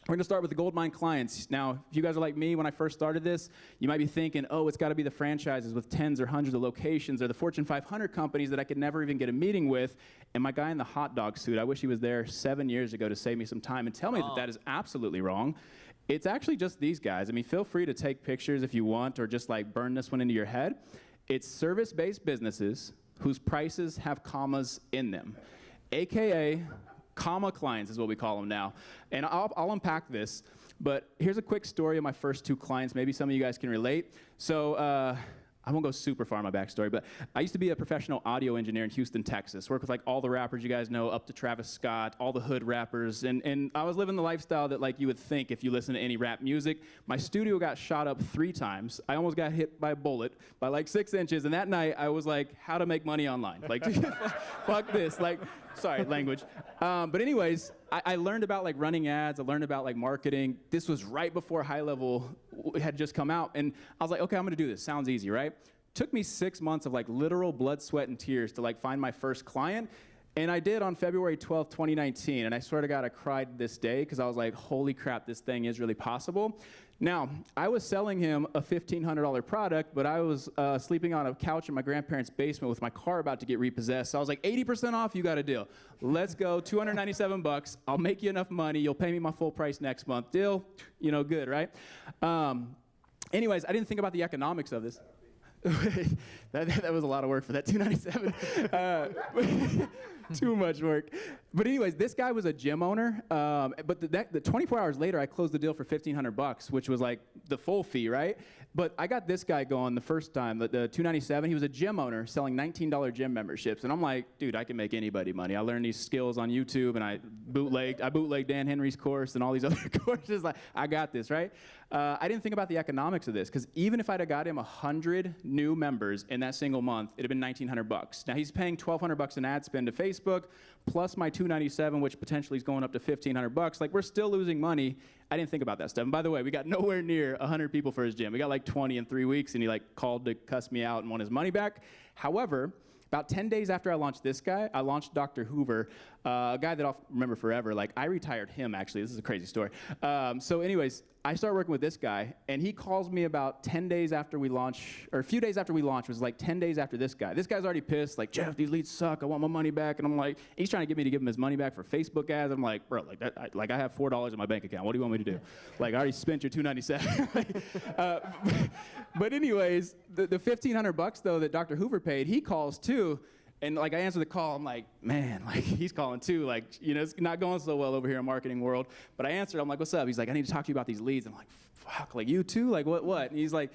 we're going to start with the gold mine clients. Now, if you guys are like me, when I first started this, you might be thinking, oh, it's got to be the franchises with tens or hundreds of locations, or the Fortune 500 companies that I could never even get a meeting with. And my guy in the hot dog suit, I wish he was there 7 years ago to save me some time and tell me that that is absolutely wrong. It's actually just these guys. I mean, feel free to take pictures if you want, or just like burn this one into your head. It's service-based businesses whose prices have commas in them, AKA comma clients is what we call them now. And I'll unpack this, but here's a quick story of my first two clients. Maybe some of you guys can relate. So I won't go super far in my backstory, but I used to be a professional audio engineer in Houston, Texas. Work with like all the rappers you guys know, up to Travis Scott, all the hood rappers. And I was living the lifestyle that like you would think if you listen to any rap music. My studio got shot up 3 times. I almost got hit by a bullet by like 6 inches. And that night I was like, how to make money online. Like, fuck this. Like, sorry, language. But anyways, I learned about like running ads. I learned about like marketing. This was right before Highlevel had just come out. And I was like, okay, I'm gonna do this. Sounds easy, right? Took me 6 months of like literal blood, sweat, and tears to like find my first client. And I did on February 12th, 2019. And I swear to God, I cried this day because I was like, holy crap, this thing is really possible. Now, I was selling him a $1,500 product, but I was sleeping on a couch in my grandparents' basement with my car about to get repossessed. So I was like, 80% off, you got a deal. Let's go, $297. I'll make you enough money. You'll pay me my full price next month. Deal? Good, right? Anyways, I didn't think about the economics of this. that was a lot of work for that $297. Too much work. But anyways, this guy was a gym owner. But the 24 hours later, I closed the deal for $1,500, which was like the full fee, right? But I got this guy going the first time, the $297. He was a gym owner selling $19 gym memberships. And I'm like, dude, I can make anybody money. I learned these skills on YouTube, and I bootlegged Dan Henry's course and all these other courses. Like, I got this, right? I didn't think about the economics of this, because even if I'd have got him 100 new members in that single month, it'd have been $1,900. Now he's paying $1,200 in ad spend to Facebook, plus my $297, which potentially is going up to $1,500. Like, we're still losing money. I didn't think about that stuff. And by the way, we got nowhere near 100 people for his gym. We got like 20 in 3 weeks, and he like called to cuss me out and want his money back. However, about 10 days after I launched this guy, I launched Dr. Hoover, a guy that I'll remember forever. Like, I retired him, actually. This is a crazy story. So anyways, I started working with this guy, and he calls me about 10 days after we launch, or a few days after we launched. It was like 10 days after this guy. This guy's already pissed, like, Jeff, these leads suck. I want my money back. And I'm like, he's trying to get me to give him his money back for Facebook ads. I'm like, bro, I have $4 in my bank account. What do you want me to do? Like, I already spent your $297. But anyways, the $1,500 though that Dr. Hoover paid, he calls too. And like, I answer the call, I'm like, man, like, he's calling too. Like, it's not going so well over here in marketing world. But I answered, I'm like, what's up? He's like, I need to talk to you about these leads. I'm like, fuck, like, you too? Like, what? And he's like,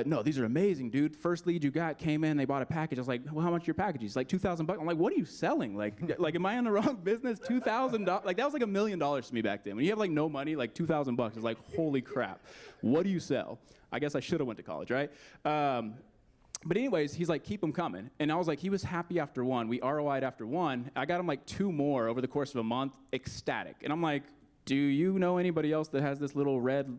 no, these are amazing, dude. First lead you got came in, they bought a package. I was like, well, how much are your package? He's like, $2,000. I'm like, what are you selling? Like, am I in the wrong business? $2,000? Like, that was like $1 million to me back then. When you have like no money, like $2,000, it's like, holy crap. What do you sell? I guess I should have went to college, right? But anyways, he's like, keep them coming. And I was like, he was happy after one. We ROI'd after one. I got him like 2 more over the course of a month, ecstatic. And I'm like, do you know anybody else that has this little red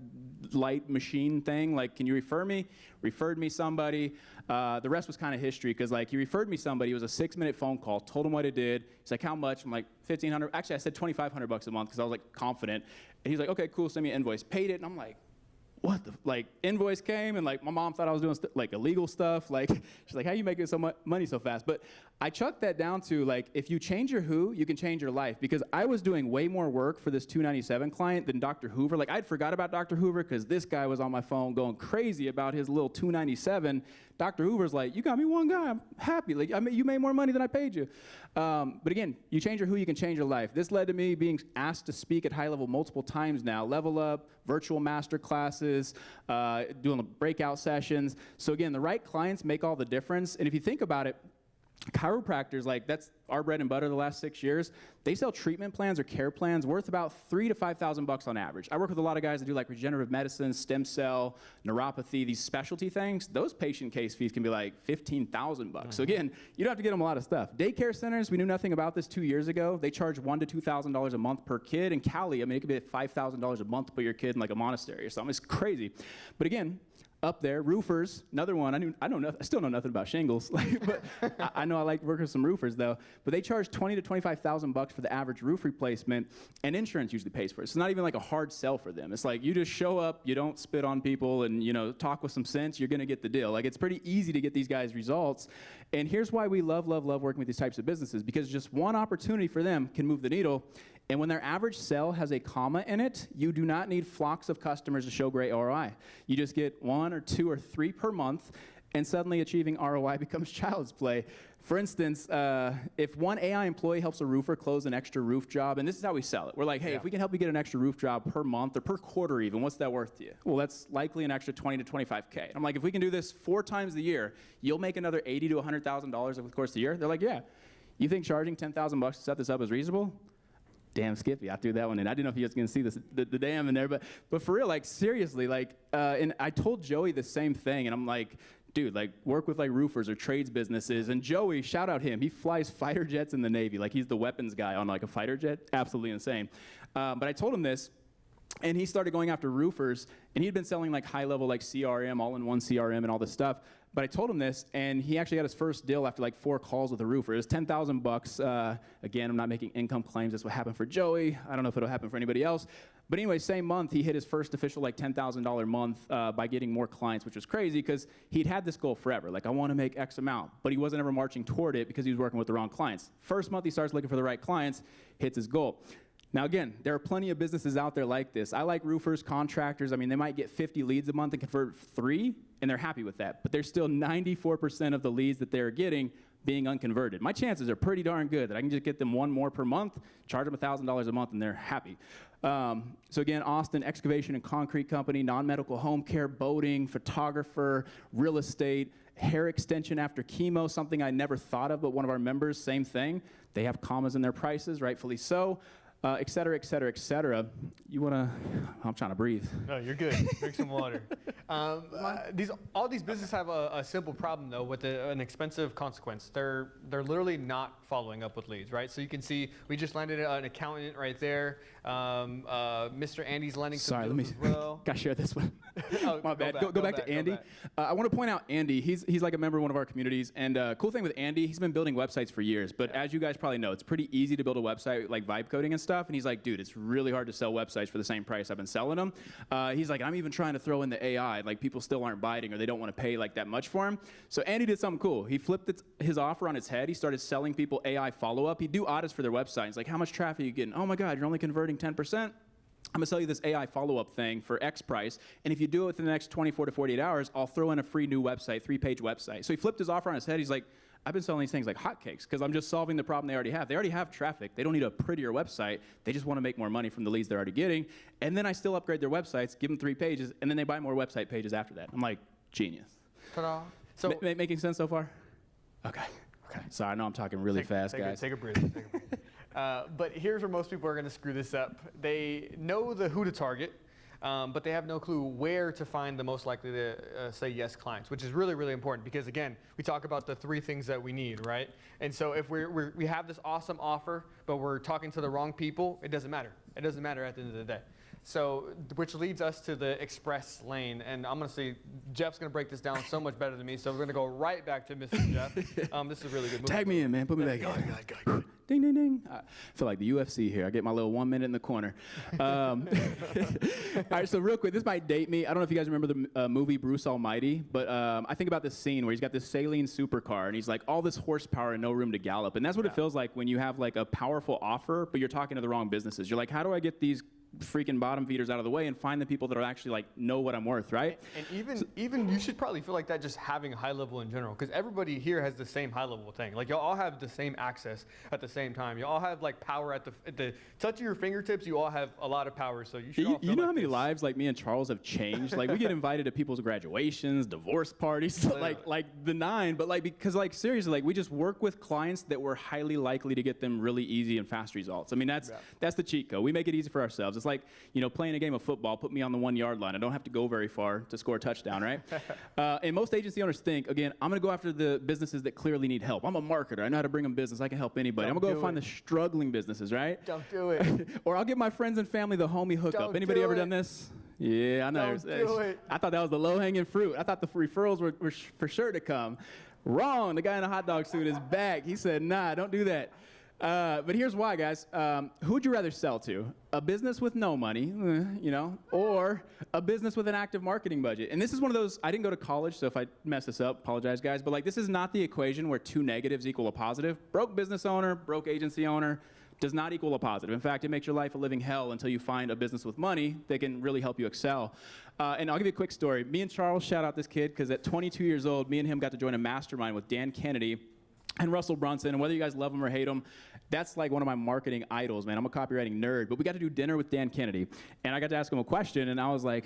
light machine thing? Like, can you refer me? Referred me somebody. The rest was kind of history, because like he referred me somebody. It was a 6-minute phone call. Told him what it did. He's like, how much? I'm like, $1,500. Actually, I said $2,500 a month because I was like confident. And he's like, okay, cool. Send me an invoice. Paid it, and I'm like, what the, like, invoice came, and like my mom thought I was doing like illegal stuff. Like, she's like, how you making so much money so fast? But I chucked that down to like, if you change your who, you can change your life, because I was doing way more work for this 297 client than Dr. Hoover. Like, I'd forgot about Dr. Hoover because this guy was on my phone going crazy about his little 297. Dr. Hoover's like, you got me one guy, I'm happy. Like, you made more money than I paid you. But again, you change your who, you can change your life. This led to me being asked to speak at Highlevel multiple times now. Level Up, virtual master classes, doing breakout sessions. So again, the right clients make all the difference. And if you think about it, chiropractors, like that's our bread and butter the last 6 years. They sell treatment plans or care plans worth about $3,000 to $5,000 on average. I work with a lot of guys that do like regenerative medicine, stem cell, neuropathy, these specialty things. Those patient case fees can be like $15,000. So again, you don't have to get them a lot of stuff. Daycare centers, we knew nothing about this 2 years ago. They charge $1,000 to $2,000 a month per kid. In Cali, I mean, it could be $5,000 a month to put your kid in like a monastery or something. It's crazy. But again, up there, roofers, another one. I still know nothing about shingles, but I know I like working with some roofers though. But they charge $20,000 to $25,000 for the average roof replacement, and insurance usually pays for it. So it's not even like a hard sell for them. It's like you just show up, you don't spit on people, and talk with some sense. You're gonna get the deal. Like, it's pretty easy to get these guys results. And here's why we love working with these types of businesses, because just one opportunity for them can move the needle. And when their average sell has a comma in it, you do not need flocks of customers to show great ROI. You just get 1 or 2 or 3 per month, and suddenly achieving ROI becomes child's play. For instance, if one AI employee helps a roofer close an extra roof job, and this is how we sell it. We're like, hey, if we can help you get an extra roof job per month or per quarter even, what's that worth to you? Well, that's likely an extra $20,000 to $25,000. And I'm like, if we can do this 4 times a year, you'll make another $80,000 to $100,000 over the course of the year. They're like, yeah. You think charging $10,000 to set this up is reasonable? Damn, Skippy, I threw that one in. I didn't know if you guys going to see this, the damn in there, but for real, like, seriously, like, and I told Joey the same thing, and I'm like, dude, like, work with like roofers or trades businesses. And Joey, shout out him, he flies fighter jets in the Navy. Like, he's the weapons guy on like a fighter jet. Absolutely insane. But I told him this, and he started going after roofers, and he'd been selling like high-level like CRM, all-in-one CRM and all this stuff. But I told him this, and he actually got his first deal after like 4 calls with a roofer. It was $10,000. Again, I'm not making income claims. That's what happened for Joey. I don't know if it'll happen for anybody else. But anyway, same month, he hit his first official like $10,000 month by getting more clients, which was crazy because he'd had this goal forever. Like, I want to make X amount, but he wasn't ever marching toward it because he was working with the wrong clients. First month, he starts looking for the right clients, hits his goal. Now again, there are plenty of businesses out there like this. I like roofers, contractors. I mean, they might get 50 leads a month and convert 3, and they're happy with that. But there's still 94% of the leads that they're getting being unconverted. My chances are pretty darn good that I can just get them 1 more per month, charge them $1,000 a month, and they're happy. So again, Austin, excavation and concrete company, non-medical home care, boating, photographer, real estate, hair extension after chemo, something I never thought of, but one of our members, same thing. They have commas in their prices, rightfully so. Et cetera, et cetera, et cetera. You wanna, I'm trying to breathe. No, you're good. Drink some water. All these businesses have a simple problem though with an expensive consequence. They're literally not following up with leads, right? So you can see we just landed an accountant right there. Mr. Andy's landing some deals as well. Gotta share this one. Oh, My bad. Go back to Andy. I want to point out Andy. He's like a member of one of our communities. And cool thing with Andy, he's been building websites for years. But as you guys probably know, it's pretty easy to build a website like vibe coding and stuff. And he's like, dude, it's really hard to sell websites for the same price I've been selling them. He's like, I'm even trying to throw in the AI. Like, people still aren't biting, or they don't want to pay like that much for him. So Andy did something cool. He flipped his offer on its head. He started selling people AI follow-up. He'd do audits for their website. He's like, how much traffic are you getting? Oh my God, you're only converting 10%? I'm gonna sell you this AI follow-up thing for X price, and if you do it within the next 24 to 48 hours, I'll throw in a free new website, 3-page website. So he flipped his offer on his head. He's like, I've been selling these things like hotcakes because I'm just solving the problem they already have. They already have traffic. They don't need a prettier website. They just want to make more money from the leads they're already getting. And then I still upgrade their websites, give them 3 pages, and then they buy more website pages after that. I'm like, genius. Ta-da. So making sense so far? Okay. Sorry, I know I'm talking really fast, guys. Take a breather. But here's where most people are going to screw this up. They know who to target. but they have no clue where to find the most likely to say yes clients, which is really, really important because, again, we talk about the 3 things that we need, right? And so if we have this awesome offer, but we're talking to the wrong people, it doesn't matter. It doesn't matter at the end of the day. So, which leads us to the express lane. And I'm going to say, Jeff's going to break this down so much better than me. So we're going to go right back to Mr. Jeff. This is a really good movie. Tag me in, man. Put me back in. Ding, ding, ding. I feel like the UFC here. I get my little 1 minute in the corner. All right, so real quick, this might date me. I don't know if you guys remember the movie Bruce Almighty, but I think about this scene where he's got this saline supercar, and he's like, all this horsepower and no room to gallop. And that's what it feels like when you have like a powerful offer, but you're talking to the wrong businesses. You're like, how do I get these freaking bottom feeders out of the way and find the people that are actually like know what I'm worth, right? And even you should probably feel like that just having high level in general, because everybody here has the same high level thing. Like y'all all have the same access at the same time. You all have like power at the touch of your fingertips. You all have a lot of power, so you should. All feel you know like how many this. lives like me and Charles have changed? Like we get invited to people's graduations, divorce parties, like the 9. But like because like seriously, like we just work with clients that we're highly likely to get them really easy and fast results. I mean that's the cheat code. We make it easy for ourselves. It's like playing a game of football, put me on the 1 yard line. I don't have to go very far to score a touchdown, right? And most agency owners think, again, I'm going to go after the businesses that clearly need help. I'm a marketer. I know how to bring them business. I can help anybody. I'm going to go find the struggling businesses, right? Don't do it. Or I'll give my friends and family the homie hookup. Don't Anybody do ever it. done this? Yeah, I know. Don't do it. I thought that was the low-hanging fruit. I thought the referrals were for sure to come. Wrong. The guy in the hot dog suit is back. He said, nah, don't do that. But here's why, guys. Who would you rather sell to? A business with no money, or a business with an active marketing budget? And this is one of those, I didn't go to college, so if I mess this up, apologize, guys. But like, this is not the equation where 2 negatives equal a positive. Broke business owner, broke agency owner does not equal a positive. In fact, it makes your life a living hell until you find a business with money that can really help you excel. And I'll give you a quick story. Me and Charles, shout out this kid, because at 22 years old, me and him got to join a mastermind with Dan Kennedy and Russell Brunson, and whether you guys love him or hate him, that's like one of my marketing idols, man. I'm a copywriting nerd, but we got to do dinner with Dan Kennedy, and I got to ask him a question, and I was like,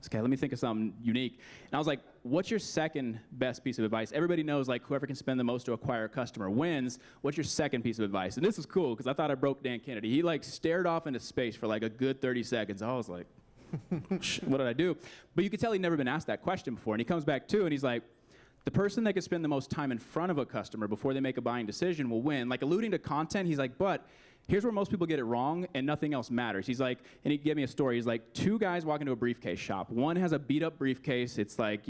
okay, let me think of something unique. And I was like, what's your second best piece of advice? Everybody knows like whoever can spend the most to acquire a customer wins. What's your second piece of advice? And this is cool, because I thought I broke Dan Kennedy. He like stared off into space for like a good 30 seconds. I was like, what did I do? But you could tell he'd never been asked that question before, and he comes back too, and he's like, the person that can spend the most time in front of a customer before they make a buying decision will win. Like alluding to content, he's like, but here's where most people get it wrong and nothing else matters. He's like, and he gave me a story. He's like, 2 guys walk into a briefcase shop. One has a beat up briefcase. It's like,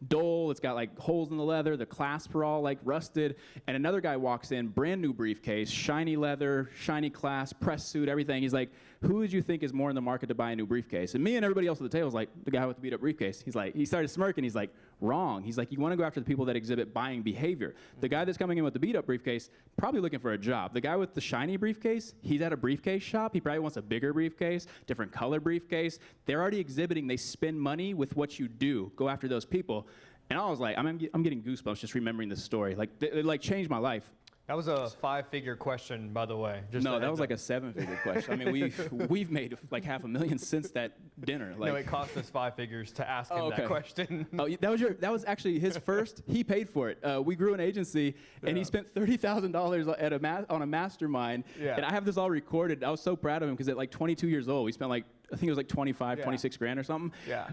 dull. It's got like holes in the leather. The clasps are all like rusted. And another guy walks in, brand new briefcase, shiny leather, shiny clasp, press suit, everything. He's like, who would you think is more in the market to buy a new briefcase? And me and everybody else at the table was like, the guy with the beat up briefcase. He's like, he started smirking. He's like, wrong. He's like, you want to go after the people that exhibit buying behavior. The guy that's coming in with the beat up briefcase, probably looking for a job. The guy with the shiny briefcase, he's at a briefcase shop. He probably wants a bigger briefcase, different color briefcase. They're already exhibiting. They spend money with what you do. Go after those people. And I was like, I'm getting goosebumps just remembering this story. Like, it like changed my life. That was a 5-figure question, by the way. No, that was like a 7-figure question. I mean, we've made like $500,000 since that dinner. Like, no, it cost us 5 figures to ask him that question. Oh, that was actually his first. He paid for it. We grew an agency, and he spent $30,000 on a mastermind. Yeah. And I have this all recorded. I was so proud of him because at like 22 years old, we spent like, I think it was like 26 grand or something. Yeah.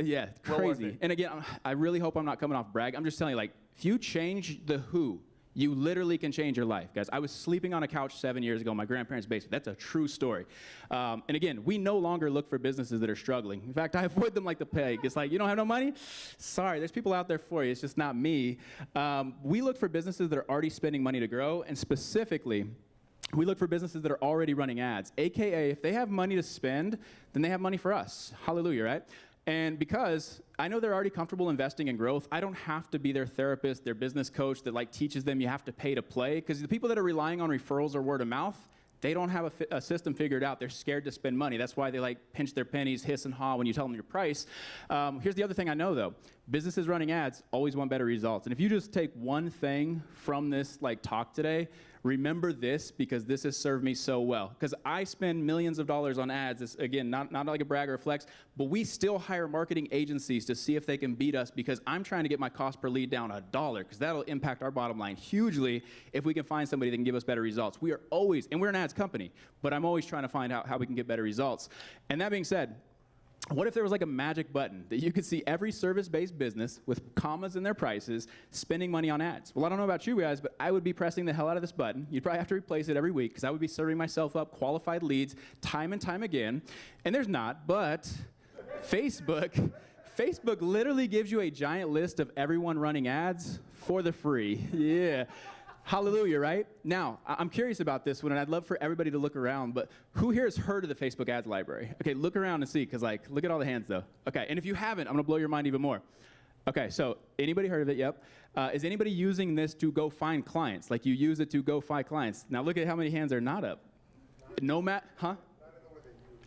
Yeah, crazy. And again, I really hope I'm not coming off brag. I'm just telling you, like, if you change the who, you literally can change your life, guys. I was sleeping on a couch 7 years ago in my grandparents' basement. That's a true story. And again, we no longer look for businesses that are struggling. In fact, I avoid them like the plague. It's like, you don't have no money? Sorry, there's people out there for you. It's just not me. We look for businesses that are already spending money to grow, and specifically, we look for businesses that are already running ads. AKA, if they have money to spend, then they have money for us. Hallelujah, right? And because I know they're already comfortable investing in growth, I don't have to be their therapist, their business coach that like teaches them you have to pay to play. Because the people that are relying on referrals or word of mouth, they don't have a system figured out. They're scared to spend money. That's why they like pinch their pennies, hiss and haw when you tell them your price. Here's the other thing I know though. Businesses running ads always want better results. And if you just take one thing from this like talk today, remember this, because this has served me so well. Because I spend millions of dollars on ads. It's, again, not like a brag or a flex, but we still hire marketing agencies to see if they can beat us, because I'm trying to get my cost per lead down $1, because that'll impact our bottom line hugely if we can find somebody that can give us better results. We are always, and we're an ads company, but I'm always trying to find out how we can get better results. And that being said, What if there was like a magic button that you could see every service-based business with commas in their prices spending money on ads? Well, I don't know about you guys, but I would be pressing the hell out of this button. You'd probably have to replace it every week because I would be serving myself up qualified leads time and time again. And there's not, but Facebook literally gives you a giant list of everyone running ads for the free. Yeah. Hallelujah, right? Now, I'm curious about this one, and I'd love for everybody to look around, but who here has heard of the Facebook ads library? Okay, look around and see, because look at all the hands, though. Okay, and if you haven't, I'm going to blow your mind even more. Okay, so anybody heard of it? Yep. Is anybody using this to go find clients? Like you use it to go find clients. Now look at how many hands are not up. No, Matt? Huh?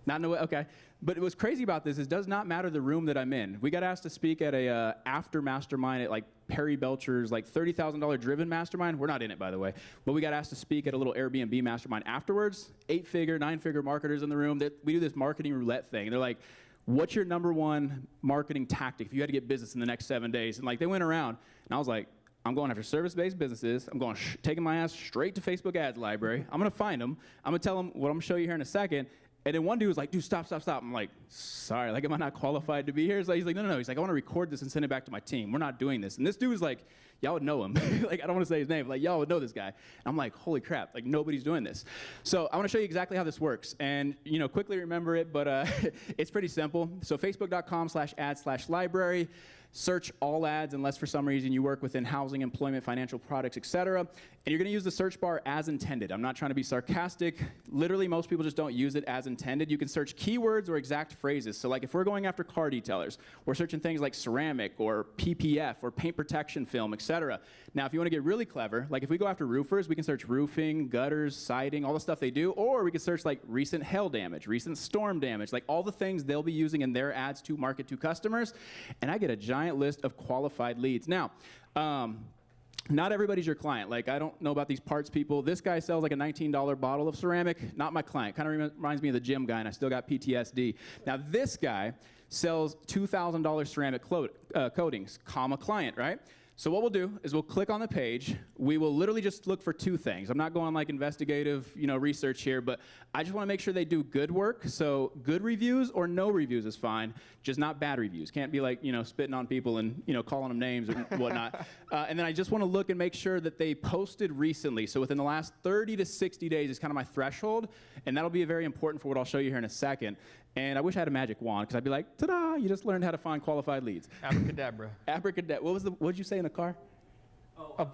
Not in the way, okay. But what's crazy about this is it does not matter the room that I'm in. We got asked to speak at a after mastermind at like Perry Belcher's like $30,000 driven mastermind. We're not in it, by the way. But we got asked to speak at a little Airbnb mastermind afterwards. 8-figure, 9-figure marketers in the room. We do this marketing roulette thing. They're like, what's your #1 marketing tactic if you had to get business in the next 7 days? And like they went around, and I was like, I'm going after service-based businesses. I'm going taking my ass straight to Facebook ads library. I'm going to find them. I'm going to tell them what I'm going to show you here in a second. And then one dude was like, dude, stop. I'm like, sorry, like, am I not qualified to be here? So he's like, no. He's like, I want to record this and send it back to my team. We're not doing this. And this dude was like, y'all would know him. Like, I don't want to say his name. Like, y'all would know this guy. And I'm like, holy crap, like, nobody's doing this. So I want to show you exactly how this works. And, quickly remember it, but it's pretty simple. So facebook.com/ads/library. Search all ads unless for some reason you work within housing, employment, financial products, etc. And you're going to use the search bar as intended. I'm not trying to be sarcastic. Literally, most people just don't use it as intended. You can search keywords or exact phrases. So like if we're going after car detailers, we're searching things like ceramic or PPF or paint protection film, etc. Now, if you want to get really clever, like if we go after roofers, we can search roofing, gutters, siding, all the stuff they do, or we can search like recent hail damage, recent storm damage, like all the things they'll be using in their ads to market to customers. And I get a giant list of qualified leads. Now, not everybody's your client. Like, I don't know about these parts people. This guy sells like a $19 bottle of ceramic. Not my client. Kind of reminds me of the gym guy, and I still got PTSD. Now, this guy sells $2,000 ceramic coatings, comma client, right? So what we'll do is we'll click on the page. We will literally just look for 2 things. I'm not going like investigative, research here, but I just want to make sure they do good work. So good reviews or no reviews is fine, just not bad reviews. Can't be like, spitting on people and, calling them names and whatnot. And then I just want to look and make sure that they posted recently. So within the last 30 to 60 days is kind of my threshold, and that'll be very important for what I'll show you here in a second. And I wish I had a magic wand, because I'd be like, ta-da, you just learned how to find qualified leads. Abracadabra. Abracadabra. What did you say in the car? Oh,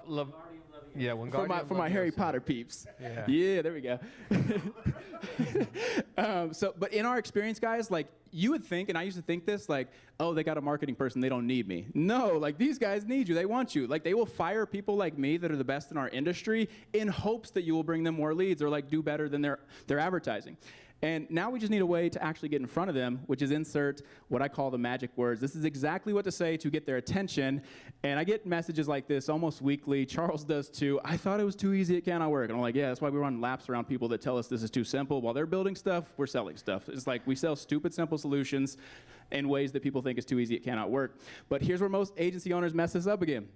Yeah, For my Harry Potter peeps. Yeah, there we go. But in our experience, guys, like, you would think, and I used to think this, like, oh, they got a marketing person, they don't need me. No, like, these guys need you, they want you. Like, they will fire people like me that are the best in our industry in hopes that you will bring them more leads or, like, do better than their advertising. And now we just need a way to actually get in front of them, which is insert what I call the magic words. This is exactly what to say to get their attention. And I get messages like this almost weekly. Charles does too. I thought it was too easy, it cannot work. And I'm like, yeah, that's why we run laps around people that tell us this is too simple. While they're building stuff, we're selling stuff. It's like we sell stupid, simple solutions in ways that people think is too easy, it cannot work. But here's where most agency owners mess this up again.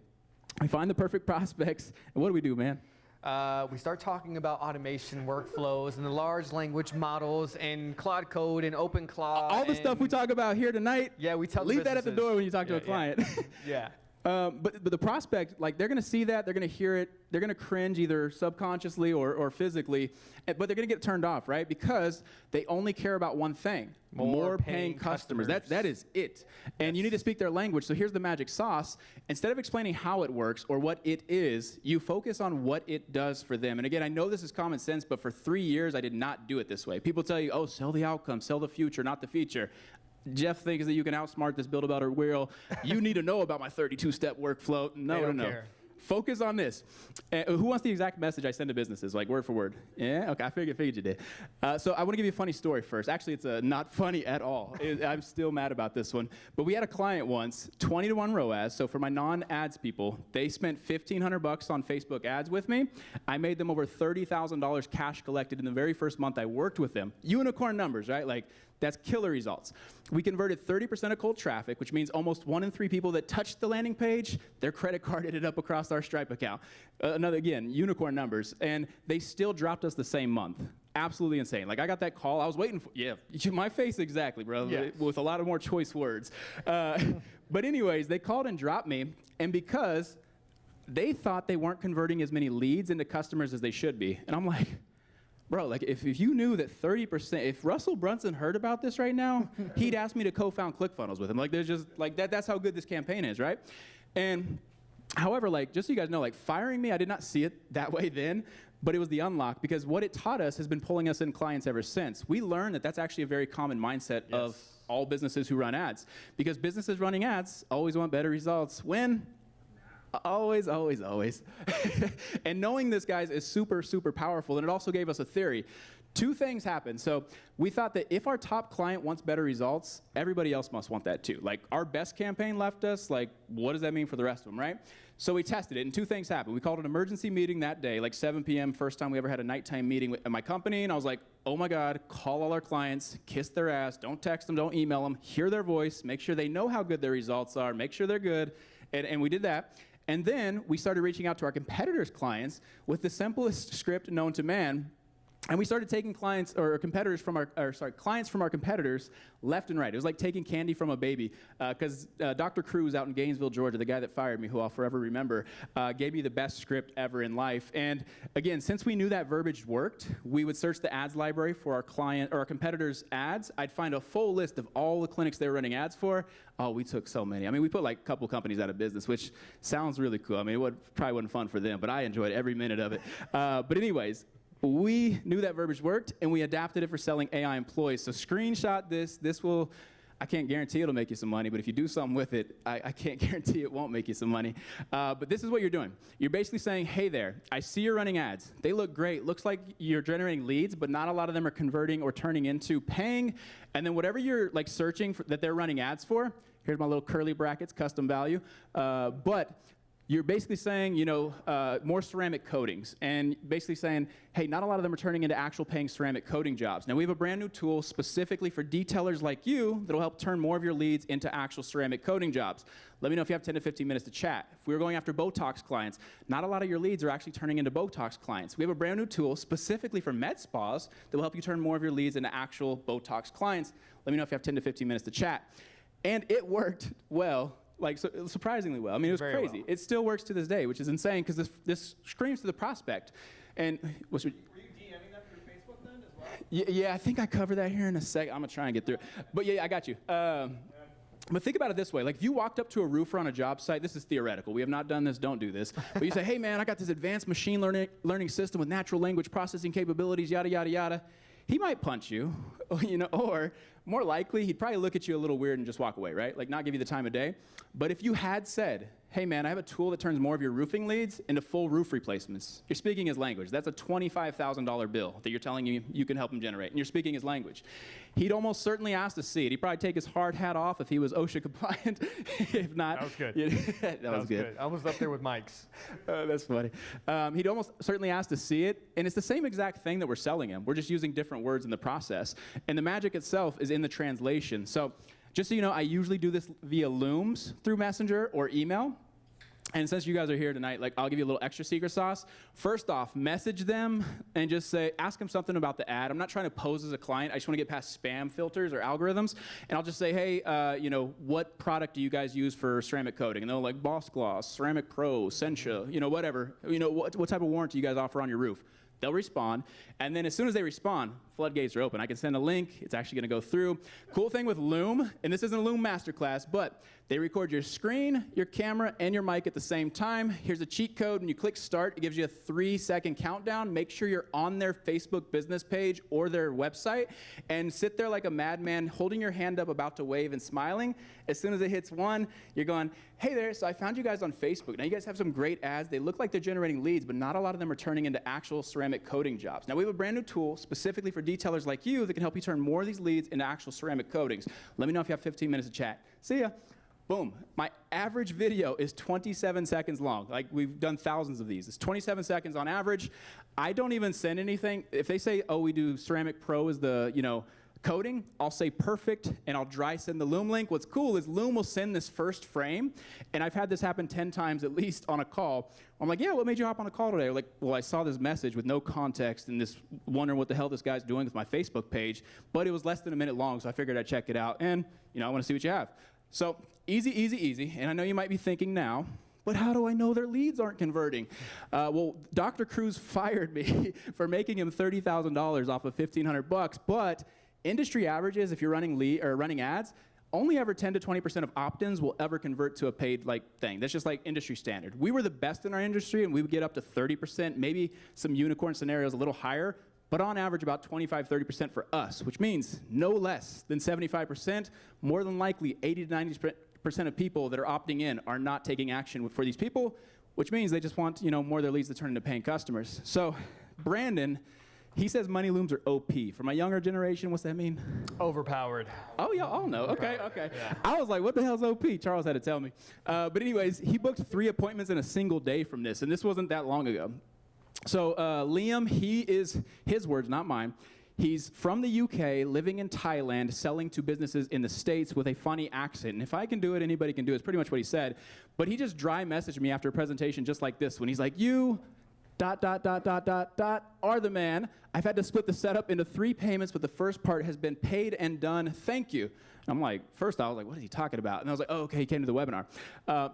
We find the perfect prospects, and what do we do, man? We start talking about automation workflows and the large language models and Claude Code and OpenClaw. All the stuff we talk about here tonight. Yeah, we tell leave that at the door when you talk to a client. Yeah. But the prospect, like, they're going to see that, they're going to hear it, they're going to cringe either subconsciously or physically, but they're going to get turned off, right? Because they only care about one thing: more paying customers. That is it. And you need to speak their language. So here's the magic sauce. Instead of explaining how it works or what it is, you focus on what it does for them. And again, I know this is common sense, but for 3 years, I did not do it this way. People tell you, oh, sell the outcome, sell the future, not the feature. Jeff thinks that you can outsmart this build about her wheel. You need to know about my 32-step workflow. No. Care. Focus on this. Who wants the exact message I send to businesses, like word for word? Yeah? Okay, I figured you did. So I want to give you a funny story first. Actually, it's not funny at all. I'm still mad about this one. But we had a client once, 20-to-1 ROAS. So for my non-ads people, they spent $1,500 on Facebook ads with me. I made them over $30,000 cash collected in the very first month I worked with them. Unicorn numbers, right? Like, that's killer results. We converted 30% of cold traffic, which means almost 1 in 3 people that touched the landing page, their credit card ended up across our Stripe account. Another, again, unicorn numbers. And they still dropped us the same month. absolutely insane. Like I got that call, I was waiting for, yeah, my face exactly, bro, Yes. with a lot of more choice words. But anyways, they called and dropped me, and because they thought they weren't converting as many leads into customers as they should be. And I'm like, bro, like if you knew that 30%, if Russell Brunson heard about this right now, he'd ask me to co-found ClickFunnels with him. Like there's just, like that's how good this campaign is, right? And however, like just so you guys know, like firing me, I did not see it that way then, but it was the unlock, because what it taught us has been pulling us in clients ever since. We learned that that's actually a very common mindset of all businesses who run ads, because businesses running ads always want better results when always, always, always. And knowing this, guys, is super, super powerful. And it also gave us a theory. Two things happened. So we thought that if our top client wants better results, everybody else must want that too. Like our best campaign left us, like what does that mean for the rest of them, right? So we tested it, and two things happened. We called an emergency meeting that day, like 7 p.m., first time we ever had a nighttime meeting at my company, and I was like, oh my God, call all our clients, kiss their ass, don't text them, don't email them, hear their voice, make sure they know how good their results are, make sure they're good, and we did that. And then we started reaching out to our competitors' clients with the simplest script known to man. And we started taking clients or competitors from clients from our competitors left and right. It was like taking candy from a baby, because Dr. Cruz out in Gainesville, Georgia, the guy that fired me, who I'll forever remember, gave me the best script ever in life. And again, since we knew that verbiage worked, we would search the ads library for our client or our competitors' ads. I'd find a full list of all the clinics they were running ads for. Oh, we took so many. I mean, we put like a couple companies out of business, which sounds really cool. I mean, probably wasn't fun for them, but I enjoyed every minute of it. But anyways, we knew that verbiage worked, and we adapted it for selling AI employees. So screenshot this. This will, I can't guarantee it'll make you some money, but if you do something with it, I can't guarantee it won't make you some money. But this is what you're doing. You're basically saying, hey there, I see you're running ads. They look great. Looks like you're generating leads, but not a lot of them are converting or turning into paying. And then whatever you're like searching for, that they're running ads for, here's my little curly brackets, custom value. But you're basically saying, you know, more ceramic coatings, and basically saying, hey, not a lot of them are turning into actual paying ceramic coating jobs. Now, we have a brand new tool specifically for detailers like you that'll help turn more of your leads into actual ceramic coating jobs. Let me know if you have 10 to 15 minutes to chat. If we were going after Botox clients, not a lot of your leads are actually turning into Botox clients. We have a brand new tool specifically for med spas that will help you turn more of your leads into actual Botox clients. Let me know if you have 10 to 15 minutes to chat. And it worked well. Like surprisingly well. I mean, it was Very crazy. well. It still works to this day, which is insane because this screams to the prospect. And what's your, Were you DMing them through Facebook then as well? yeah, I think I cover that here in a sec. I'm gonna try and get through it. But yeah, I got you. But think about it this way. Like if you walked up to a roofer on a job site, this is theoretical. We have not done this, don't do this. But you say, hey man, I got this advanced machine learning system with natural language processing capabilities, yada, yada, yada. He might punch you, you know, or more likely, he'd probably look at you a little weird and just walk away, right? Like not give you the time of day. But if you had said, hey man, I have a tool that turns more of your roofing leads into full roof replacements. You're speaking his language. That's a $25,000 bill that you're telling him you can help him generate, and you're speaking his language. He'd almost certainly ask to see it. He'd probably take his hard hat off if he was OSHA compliant. If not, That was good. that was good. I was up there with Mike's. That's funny. He'd almost certainly ask to see it, and it's the same exact thing that we're selling him. We're just using different words in the process, and the magic itself is in the translation. So just so you know, I usually do this via Looms through Messenger or email. And since you guys are here tonight, like I'll give you a little extra secret sauce. First off, message them and just say, ask them something about the ad. I'm not trying to pose as a client. I just want to get past spam filters or algorithms. And I'll just say, hey, you know, what product do you guys use for ceramic coating? And they'll like Boss Gloss, Ceramic Pro, Sencha, you know, whatever. You know, what type of warranty you guys offer on your roof? They'll respond, and then as soon as they respond, floodgates are open. I can send a link. It's actually going to go through. Cool thing with Loom, and this isn't a Loom masterclass, but they record your screen, your camera, and your mic at the same time. Here's a cheat code. When you click start, it gives you a 3-second countdown. Make sure you're on their Facebook business page or their website, and sit there like a madman, holding your hand up, about to wave and smiling. As soon as it hits 1, you're going, hey there, so I found you guys on Facebook. Now you guys have some great ads. They look like they're generating leads, but not a lot of them are turning into actual ceramic coating jobs. Now we have a brand new tool specifically for detailers like you that can help you turn more of these leads into actual ceramic coatings. Let me know if you have 15 minutes to chat. See ya. Boom. My average video is 27 seconds long. Like we've done thousands of these. It's 27 seconds on average. I don't even send anything. If they say, oh, we do Ceramic Pro as the, you know, coding, I'll say perfect, and I'll dry send the Loom link. What's cool is Loom will send this first frame, and I've had this happen 10 times at least on a call. I'm like, yeah, what made you hop on a call today? They're like, well, I saw this message with no context and this wondering what the hell this guy's doing with my Facebook page, but it was less than a minute long, so I figured I'd check it out, and I want to see what you have. So easy, easy, easy, and I know you might be thinking now, but how do I know their leads aren't converting? Well, Dr. Cruz fired me for making him $30,000 off of $1,500, but industry averages, if you're running ads, only ever 10 to 20% of opt-ins will ever convert to a paid thing. That's just like industry standard. We were the best in our industry, and we would get up to 30%, maybe some unicorn scenarios a little higher, but on average about 25, 30% for us, which means no less than 75%, more than likely 80 to 90% of people that are opting in are not taking action for these people, which means they just want more of their leads to turn into paying customers. So Brandon, he says money looms are OP. For my younger generation, what's that mean? Overpowered. Oh, yeah, all know. Okay. Yeah. I was like, what the hell's OP? Charles had to tell me. But anyways, he booked 3 appointments in a single day from this, and this wasn't that long ago. So Liam, he is, his words, not mine, he's from the UK, living in Thailand, selling to businesses in the States with a funny accent. And if I can do it, anybody can do it. It's pretty much what he said. But he just dry messaged me after a presentation just like this when he's like, you... ... are the man. I've had to split the setup into 3 payments, but the first part has been paid and done. Thank you. And I'm like, first I was like, what is he talking about? And I was like, oh, okay, he came to the webinar.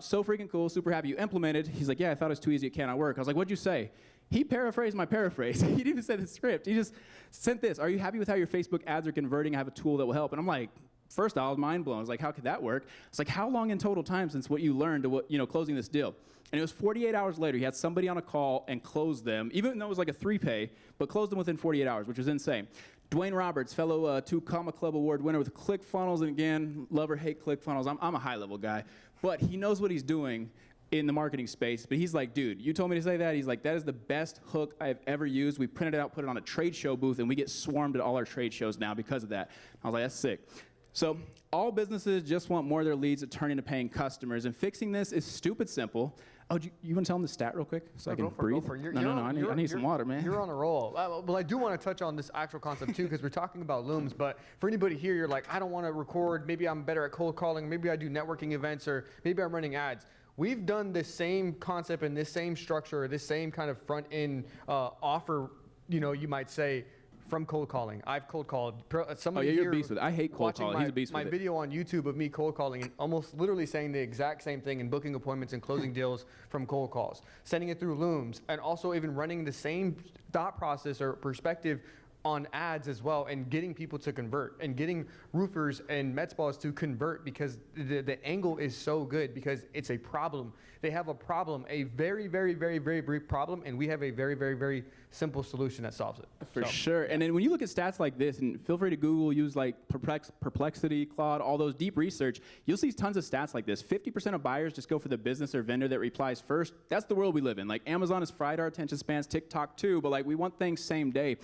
So freaking cool, super happy you implemented. He's like, yeah, I thought it was too easy, it cannot work. I was like, what'd you say? He paraphrased my paraphrase. He didn't even say the script. He just sent this. Are you happy with how your Facebook ads are converting? I have a tool that will help. And I'm like, first I was mind blown. I was like, how could that work? It's like, how long in total time since what you learned to closing this deal? And it was 48 hours later, he had somebody on a call and closed them, even though it was like a 3-pay, but closed them within 48 hours, which was insane. Dwayne Roberts, fellow 2 Comma Club Award winner with ClickFunnels, and again, love or hate ClickFunnels. I'm a high-level guy, but he knows what he's doing in the marketing space. But he's like, dude, you told me to say that? He's like, that is the best hook I've ever used. We printed it out, put it on a trade show booth, and we get swarmed at all our trade shows now because of that. I was like, that's sick. So all businesses just want more of their leads to turn into paying customers, and fixing this is stupid simple. Oh, you want to tell them the stat real quick so I can breathe? No, I need some water, man. You're on a roll. Well, I do want to touch on this actual concept too, because we're talking about looms, but for anybody here, you're like, I don't want to record, maybe I'm better at cold calling, maybe I do networking events, or maybe I'm running ads. We've done this same concept and this same structure, this same kind of front-end offer, you might say, from cold calling. I've cold called. Somebody you're a beast with it. I hate cold calling. He's a beast with it. My video on YouTube of me cold calling and almost literally saying the exact same thing and booking appointments and closing deals from cold calls, sending it through Looms, and also even running the same thought process or perspective on ads as well, and getting people to convert, and getting roofers and Mets balls to convert, because the angle is so good, because it's a problem. They have a problem, a very, very, very, very big problem, and we have a very, very, very simple solution that solves it. For sure. And then when you look at stats like this, and feel free to Google, use like Perplexity, Claude, all those deep research, you'll see tons of stats like this. 50% of buyers just go for the business or vendor that replies first. That's the world we live in. Like Amazon has fried our attention spans, TikTok too, but like we want things same day.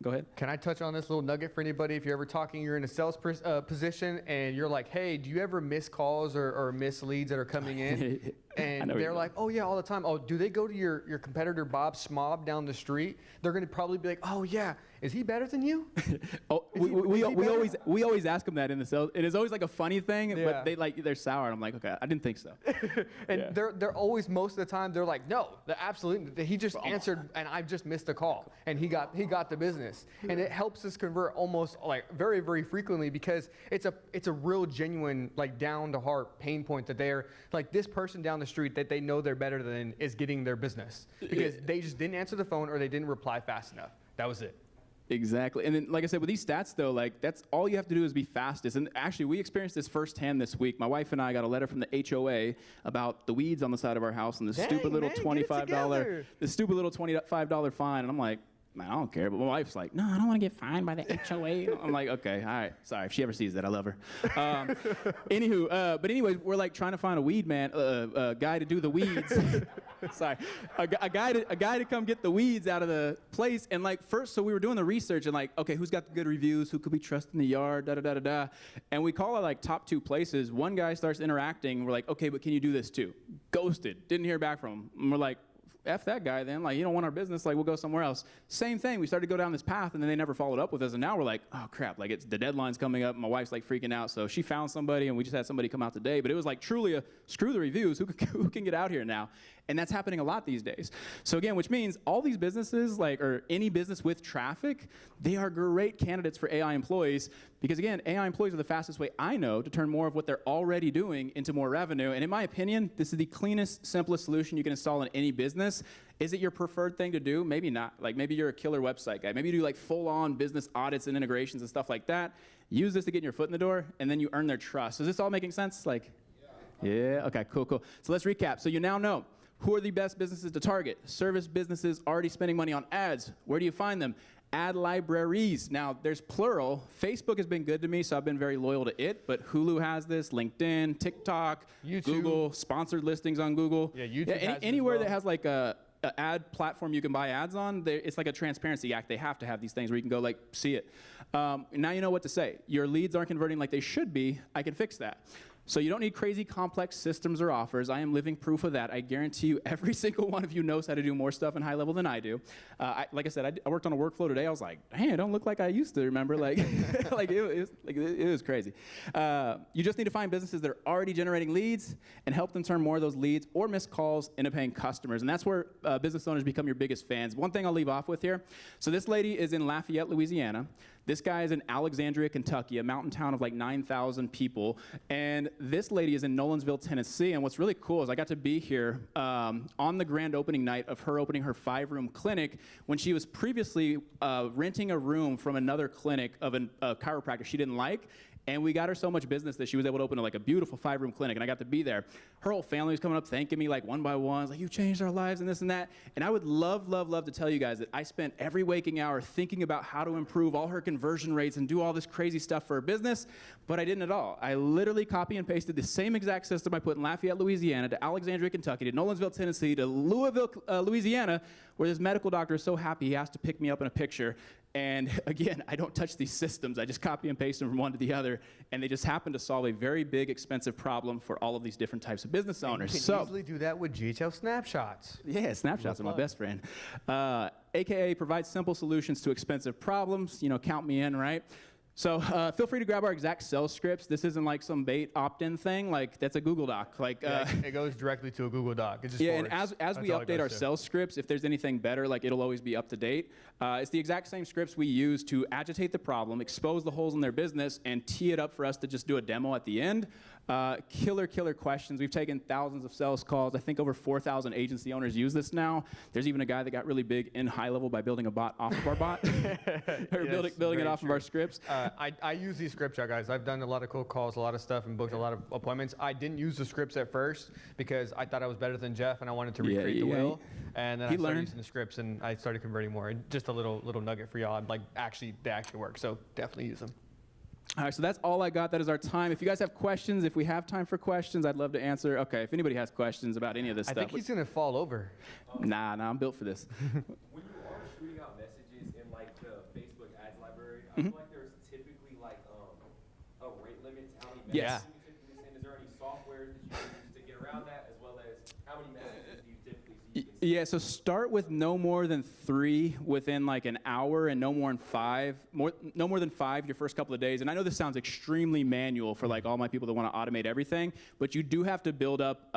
Go ahead. Can I touch on this little nugget for anybody? If you're ever talking, you're in a sales position, and you're like, hey, do you ever miss calls or miss leads that are coming in? And they're like, oh, yeah, all the time. Oh, do they go to your competitor Bob Smob down the street? They're going to probably be like, oh, yeah, is he better than you? we always ask them that in the sales. It is always like a funny thing, but they're sour. And I'm like, okay, I didn't think so. And they're always, most of the time, they're like, no, absolutely. He just answered, and I just missed a call, and he got the business. And it helps us convert almost like very, very frequently, because it's a real genuine, like down to heart pain point that they're like, this person down the street that they know they're better than is getting their business because they just didn't answer the phone or they didn't reply fast enough. That was it. Exactly. And then, like I said, with these stats, though, like that's all you have to do is be fastest. And actually, we experienced this firsthand this week. My wife and I got a letter from the HOA about the weeds on the side of our house and the stupid little $25 fine. And I'm like, man, I don't care. But my wife's like, no, I don't want to get fined by the HOA. I'm like, okay, all right. Sorry, if she ever sees that, I love her. But anyways, we're like trying to find a weed man, a guy to do the weeds. Sorry, a guy to come get the weeds out of the place. And like first, so we were doing the research and like, okay, who's got the good reviews? Who could be trusted in the yard? Da da da da da. And we call it like top 2 places. One guy starts interacting. We're like, okay, but can you do this too? Ghosted. Didn't hear back from him. And we're like, F that guy then. Like, you don't want our business. Like, we'll go somewhere else. Same thing. We started to go down this path, and then they never followed up with us. And now we're like, oh, crap. Like, the deadline's coming up. My wife's, like, freaking out. So she found somebody, and we just had somebody come out today. But it was, like, truly a screw the reviews. Who can get out here now? And that's happening a lot these days. So, again, which means all these businesses, like, or any business with traffic, they are great candidates for AI employees. Because, again, AI employees are the fastest way I know to turn more of what they're already doing into more revenue. And in my opinion, this is the cleanest, simplest solution you can install in any business. Is it your preferred thing to do? Maybe not. Like, maybe you're a killer website guy. Maybe you do, like, full-on business audits and integrations and stuff like that. Use this to get your foot in the door, and then you earn their trust. Is this all making sense? Like, yeah? Okay, cool, cool. So let's recap. So you now know who are the best businesses to target. Service businesses already spending money on ads. Where do you find them? Ad libraries. Now, there's plural. Facebook has been good to me, so I've been very loyal to it, but Hulu has this, LinkedIn, TikTok, YouTube. Google, sponsored listings on Google. Yeah, YouTube has it as anywhere well. that has like a ad platform you can buy ads on, it's like a transparency act. They have to have these things where you can go like see it. Now you know what to say. Your leads aren't converting like they should be. I can fix that. So you don't need crazy complex systems or offers. I am living proof of that. I guarantee you every single one of you knows how to do more stuff in Highlevel than I do. Like I said, I worked on a workflow today. I was like, hey, I don't look like I used to, remember? Like, it was crazy. You just need to find businesses that are already generating leads and help them turn more of those leads or missed calls into paying customers. And that's where business owners become your biggest fans. One thing I'll leave off with here. So this lady is in Lafayette, Louisiana. This guy is in Alexandria, Kentucky, a mountain town of like 9,000 people. And this lady is in Nolensville, Tennessee. And what's really cool is I got to be here on the grand opening night of her opening her 5-room clinic when she was previously renting a room from another clinic of a chiropractor she didn't like. And we got her so much business that she was able to open like a beautiful 5-room clinic, and I got to be there. Her whole family was coming up thanking me like one by one. It's like, you changed our lives and this and that. And I would love, love, love to tell you guys that I spent every waking hour thinking about how to improve all her conversion rates and do all this crazy stuff for her business, but I didn't at all. I literally copy and pasted the same exact system I put in Lafayette, Louisiana, to Alexandria, Kentucky, to Nolensville, Tennessee, to Louisville, Louisiana, where this medical doctor is so happy he has to pick me up in a picture. And again, I don't touch these systems. I just copy and paste them from one to the other, and they just happen to solve a very big, expensive problem for all of these different types of business owners. You can easily do that with GHL snapshots. Yeah, snapshots are my best friend. AKA provides simple solutions to expensive problems. You know, count me in, right? So feel free to grab our exact sales scripts. This isn't like some bait opt-in thing. Like, that's a Google Doc. Like, it goes directly to a Google Doc. It just yeah, and forwards. as we That's all it update our goes to. sales scripts, if there's anything better, like, it'll always be up to date. It's the exact same scripts we use to agitate the problem, expose the holes in their business, and tee it up for us to just do a demo at the end. Killer questions. We've taken thousands of sales calls. I think over 4,000 agency owners use this now. There's even a guy that got really big in Highlevel by building a bot off of our bot. Or Yes, building it very off of our scripts. I use these scripts, guys. I've done a lot of cold calls, a lot of stuff, and booked a lot of appointments. I didn't use the scripts at first because I thought I was better than Jeff, and I wanted to recreate the wheel. And then I started using the scripts, and I started converting more. And just a little nugget for y'all. Like, they actually work. So definitely use them. All right, so that's all I got. That is our time. If you guys have questions, if we have time for questions, I'd love to answer. Okay, if anybody has questions about any of this I stuff. think he's gonna fall over. Nah, I'm built for this. When you are shooting out messages in like the Facebook ads library, I feel like there's typically like a rate limit to how many messages Yes. you typically send. Is there any software that you use to get around that, as well as how many messages do you typically see? You can send? Yeah, so start with no more than 3 within like an hour, and no more than 5 your first couple of days. And I know this sounds extremely manual for like all my people that want to automate everything, but you do have to build up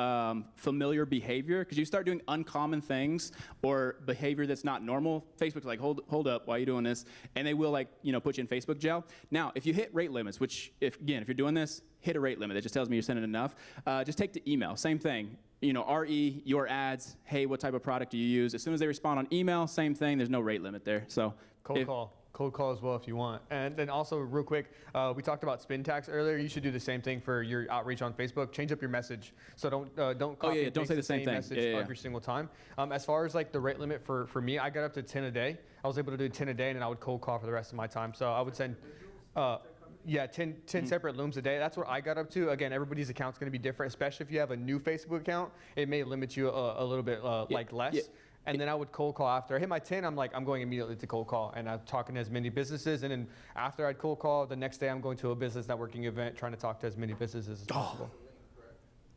familiar behavior, because you start doing uncommon things or behavior that's not normal. Facebook's like, hold up, why are you doing this? And they will like, put you in Facebook jail. Now, if you hit rate limits, which if you're doing this, hit a rate limit. That just tells me you're sending enough. Just take to email, same thing. RE, your ads, hey, what type of product do you use? As soon as they respond on email, same thing, there's no rate limit there. So Cold call as well if you want. And then also, real quick, we talked about spin tags earlier. You should do the same thing for your outreach on Facebook. Change up your message. So don't copy and don't paste say the same thing. message Yeah. every single time. As far as like the rate limit for me, I got up to 10 a day. I was able to do 10 a day, and then I would cold call for the rest of my time. So I would send 10 separate looms a day. That's what I got up to. Again, everybody's account's going to be different, especially if you have a new Facebook account. It may limit you a little bit less. Yeah. And then I would cold call after I hit my 10. I'm going immediately to cold call, and I'm talking to as many businesses. And then after I'd cold call, the next day I'm going to a business networking event, trying to talk to as many businesses as possible.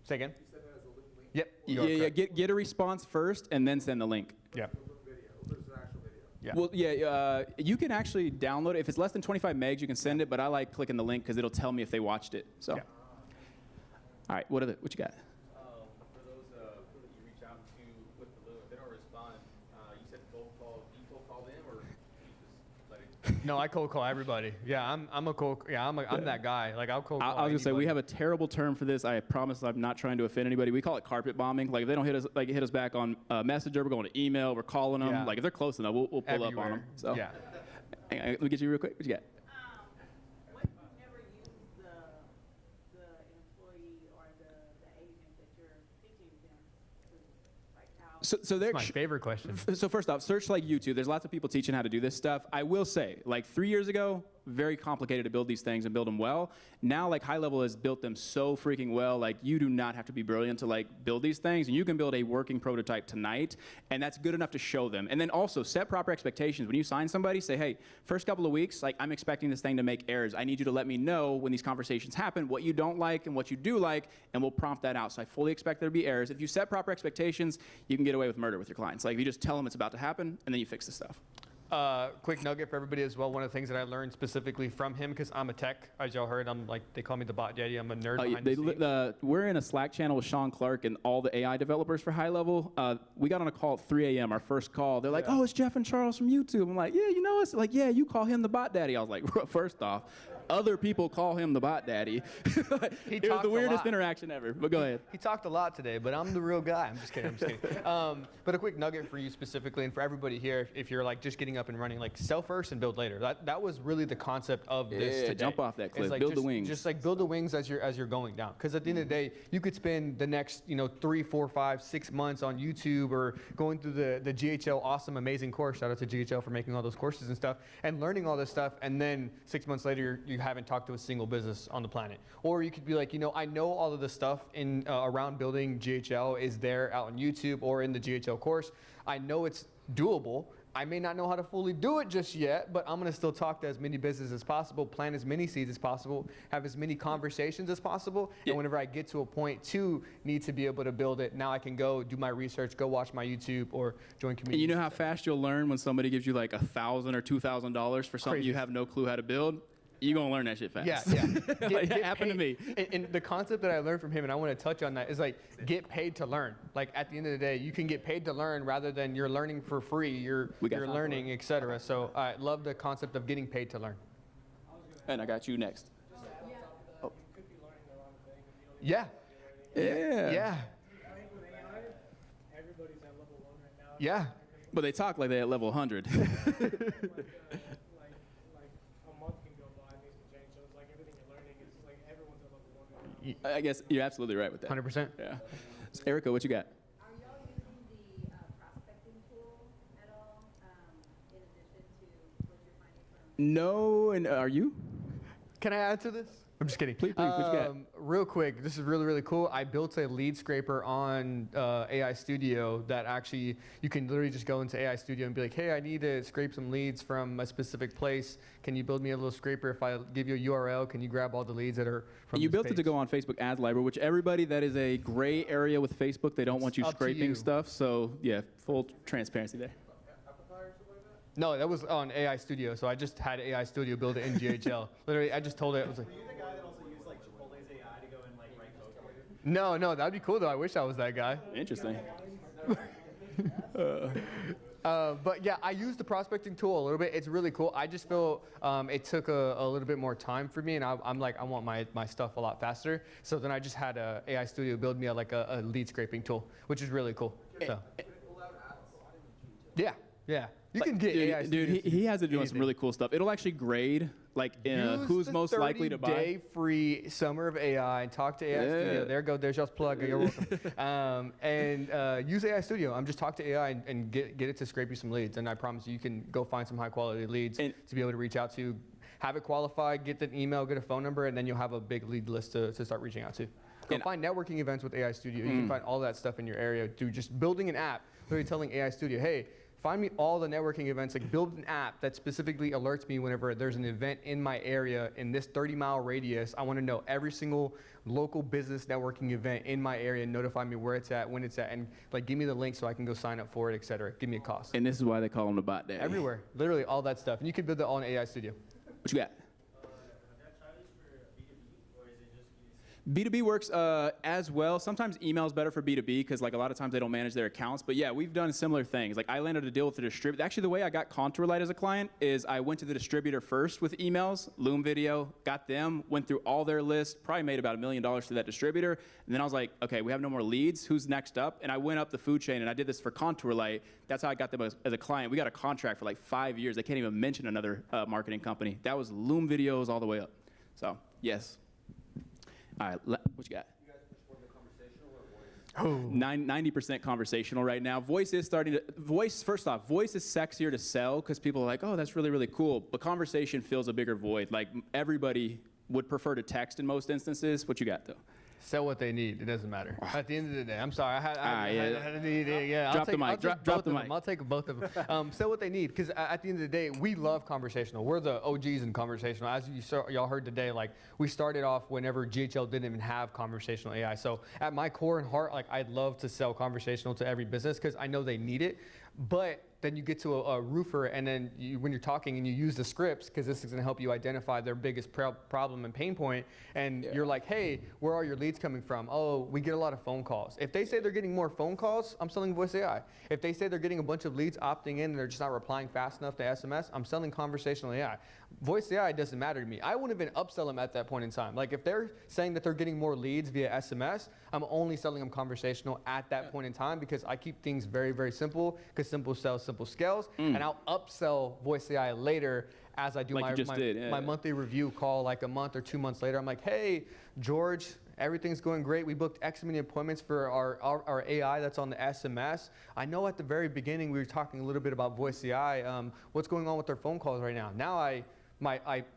Say again? You said it has a link Yep. Yeah, get a response first and then send the link. Yep. Video, there's an actual video. Yeah. Well, yeah, you can actually download it. If it's less than 25 megs, you can send it, but I like clicking the link because it'll tell me if they watched it. So, Yeah. All right, what you got? For those who you reach out to with the loop, if they don't respond, you said cold call. Do you cold call them or you just let it? No, I cold call everybody. Yeah, I'm a cold. Yeah, I'm that guy. Like I'll cold call. I was gonna say we anybody. have a terrible term for this. I promise I'm not trying to offend anybody. We call it carpet bombing. Like if they don't hit us back on Messenger, we're going to email, we're calling them. Yeah. Like if they're close enough, we'll pull up on Everywhere. them. So Yeah. hang on, let me get you real quick. What you got? What if you've never used the employee or the agent that you're teaching them to, like how? So they're That's my favorite question. So first off, search like YouTube. There's lots of people teaching how to do this stuff. I will say, like 3 years ago, very complicated to build these things and build them well. Now, like Highlevel has built them so freaking well. Like you do not have to be brilliant to like build these things, and you can build a working prototype tonight, and that's good enough to show them. And then also set proper expectations. When you sign somebody, say, hey, first couple of weeks, like I'm expecting this thing to make errors. I need you to let me know when these conversations happen what you don't like and what you do like, and we'll prompt that out. So I fully expect there to be errors. If you set proper expectations, you can get away with murder with your clients. Like if you just tell them it's about to happen, and then you fix the stuff. Quick nugget for everybody as well. One of the things that I learned specifically from him, because I'm a tech, as y'all heard, I'm like, they call me the bot daddy. I'm a nerd behind the scenes. We're in a Slack channel with Sean Clark and all the AI developers for Highlevel. We got on a call at 3 a.m., our first call. They're like, oh, it's Jeff and Charles from YouTube. I'm like, yeah, you know us? Like, yeah, you call him the bot daddy. I was like, first off, other people call him the bot daddy. It was the weirdest interaction ever, but go ahead. He talked a lot today, but I'm the real guy. I'm just kidding. But a quick nugget for you specifically, and for everybody here, if you're like just getting up and running, like sell first and build later. That was really the concept of this today. Jump off that cliff, like build the wings. Just like build the wings as you're going down. Because at the end of the day, you could spend the next 3, 4, 5, 6 months on YouTube or going through the GHL awesome, amazing course. Shout out to GHL for making all those courses and stuff, and learning all this stuff, and then 6 months later, you haven't talked to a single business on the planet. Or you could be like, I know all of the stuff in around building GHL is there out on YouTube or in the GHL course. I know it's doable. I may not know how to fully do it just yet, but I'm going to still talk to as many businesses as possible, plant as many seeds as possible, have as many conversations as possible. And whenever I get to a point to need to be able to build it, now I can go do my research, go watch my YouTube, or join communities. And you know how fast you'll learn when somebody gives you like $1,000 or $2,000 for something Crazy. you have no clue how to build? You're going to learn that shit fast. Yeah. Like, that happened to me. And the concept that I learned from him, and I want to touch on that, is like get paid to learn. Like at the end of the day, you can get paid to learn rather than you're learning for free. You're learning, etc. So I love the concept of getting paid to learn. And I got you next. Oh. Yeah. Yeah. Yeah. Everybody's at level 1 right now. Yeah. But they talk like they're at level 100. Like a month can go by and things can change. So it's like everything you're learning is like everyone's at level 1 right now. I guess you're absolutely right with that. 100%. Yeah. So Erica, what you got? Are y'all using the prospecting tool at all in addition to what you're finding from? No, and are you? Can I add to this? I'm just kidding. Please, what you got? Real quick, this is really, really cool. I built a lead scraper on AI Studio that actually, you can literally just go into AI Studio and be like, hey, I need to scrape some leads from a specific place. Can you build me a little scraper? If I give you a URL, can you grab all the leads that are from You this built page? it to go on Facebook Ads Library, which everybody, that is a gray area with Facebook. They don't want you up to scraping you. stuff. So, yeah, full transparency there. No, that was on AI Studio. So I just had AI Studio build it in GHL. Literally, I just told it, I was like, Were you the guy that also used like Chipotle's AI to go and like write code for you? no, that'd be cool though. I wish I was that guy. Interesting. But yeah, I used the prospecting tool a little bit. It's really cool. I just feel it took a little bit more time for me, and I'm like, I want my stuff a lot faster. So then I just had AI Studio build me a lead scraping tool, which is really cool. So. Yeah. You can get AI Studio. Dude, he has it doing anything. some really cool stuff. It'll actually grade like who's most likely to buy. Use the 30-day free Summer of AI and talk to AI Studio. There y'all's plug. You're welcome. And use AI Studio. Just talk to AI and get it to scrape you some leads. And I promise you can go find some high quality leads to be able to reach out to, have it qualified, get the email, get a phone number, and then you'll have a big lead list to start reaching out to. Go find networking events with AI Studio. You can find all that stuff in your area through just building an app, literally telling AI Studio, hey, Find me all the networking events, like build an app that specifically alerts me whenever there's an event in my area in this 30-mile radius. I want to know every single local business networking event in my area and notify me where it's at, when it's at, and like give me the link so I can go sign up for it, et cetera. Give me a cost. And this is why they call them the bot daddy. Everywhere, literally all that stuff. And you can build that all in AI Studio. What you got? B2B works as well. Sometimes email is better for B2B because like a lot of times they don't manage their accounts. But yeah, we've done similar things. Like I landed a deal with the distributor. Actually, the way I got Contour Light as a client is I went to the distributor first with emails, Loom Video, got them, went through all their lists, probably made about $1 million through that distributor. And then I was like, okay, we have no more leads. Who's next up? And I went up the food chain and I did this for Contour Light. That's how I got them as a client. We got a contract for like 5 years. They can't even mention another marketing company. That was Loom Videos all the way up. So yes. All right, what you got? You guys push more the conversational or voice? 90% conversational right now. Voice is starting to, first off, voice is sexier to sell because people are like, oh, that's really, really cool. But conversation fills a bigger void. Like everybody would prefer to text in most instances. What you got though? Sell what they need. It doesn't matter. At the end of the day, I'm sorry. I had Drop the mic. Drop the mic. I'll take both of them. Sell what they need, because at the end of the day, we love conversational. We're the OGs in conversational. As y'all heard today, like we started off whenever GHL didn't even have conversational AI. So at my core and heart, like I'd love to sell conversational to every business because I know they need it. But then you get to a roofer, and then when you're talking and you use the scripts, because this is going to help you identify their biggest problem and pain point, and you're like, hey, where are your leads coming from? Oh, we get a lot of phone calls. If they say they're getting more phone calls, I'm selling voice AI. If they say they're getting a bunch of leads opting in and they're just not replying fast enough to SMS, I'm selling conversational AI. Voice AI doesn't matter to me. I wouldn't even upsell them at that point in time. Like if they're saying that they're getting more leads via SMS, I'm only selling them conversational at that point in time because I keep things very, very simple, because simple sells, simple scales, and I'll upsell voice AI later as I do my monthly review call like a month or 2 months later. I'm like, hey, George, everything's going great. We booked X many appointments for our AI that's on the SMS. I know at the very beginning we were talking a little bit about voice AI. What's going on with their phone calls right now? Now I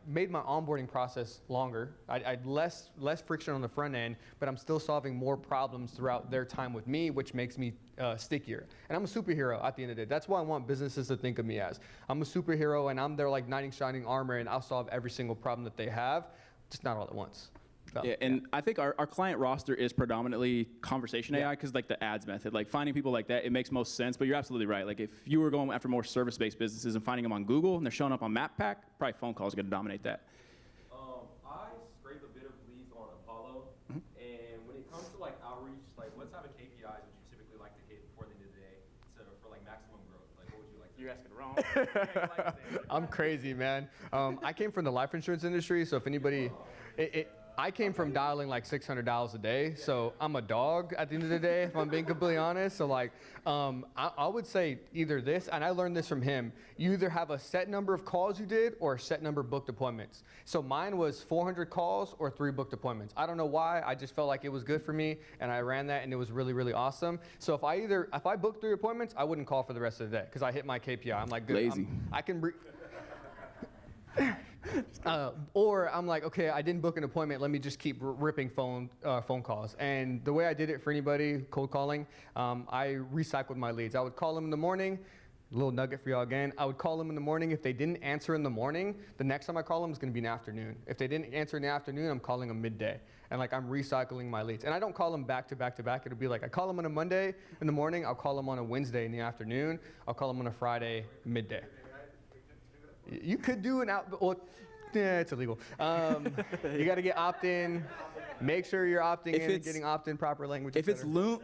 made my onboarding process longer. I had less friction on the front end, but I'm still solving more problems throughout their time with me, which makes me stickier. And I'm a superhero at the end of the day. That's what I want businesses to think of me as. I'm a superhero, and I'm their like knight in shining armor, and I'll solve every single problem that they have, just not all at once. So, yeah, and I think our client roster is predominantly conversation AI because like the ads method, like finding people like that, it makes most sense. But you're absolutely right. Like if you were going after more service-based businesses and finding them on Google and they're showing up on MapPack, probably phone calls are going to dominate that. I scrape a bit of leads on Apollo, and when it comes to like outreach, like what type of KPIs would you typically like to hit before the end of the day, so for like maximum growth? Like what would you like to? You're asking wrong. I'm crazy, man. I came from the life insurance industry, so if anybody, I came from dialing like 600 dials a day, so I'm a dog at the end of the day, if I'm being completely honest. So like, I would say either this, and I learned this from him, you either have a set number of calls you did or a set number of booked appointments. So mine was 400 calls or 3 booked appointments. I don't know why, I just felt like it was good for me, and I ran that, and it was really, really awesome. So if I booked 3 appointments, I wouldn't call for the rest of the day, because I hit my KPI. I'm like, good. Lazy. I can or I'm like, okay, I didn't book an appointment. Let me just keep ripping phone calls. And the way I did it for anybody cold calling, I recycled my leads. I would call them in the morning. A little nugget for y'all again. I would call them in the morning. If they didn't answer in the morning, the next time I call them is going to be in the afternoon. If they didn't answer in the afternoon, I'm calling them midday. And like I'm recycling my leads. And I don't call them back to back to back. It'll be like I call them on a Monday in the morning. I'll call them on a Wednesday in the afternoon. I'll call them on a Friday midday. You could do an well, yeah, it's illegal. You got to get opt-in. Make sure you're opting in and getting opt-in proper language. If it's Loom,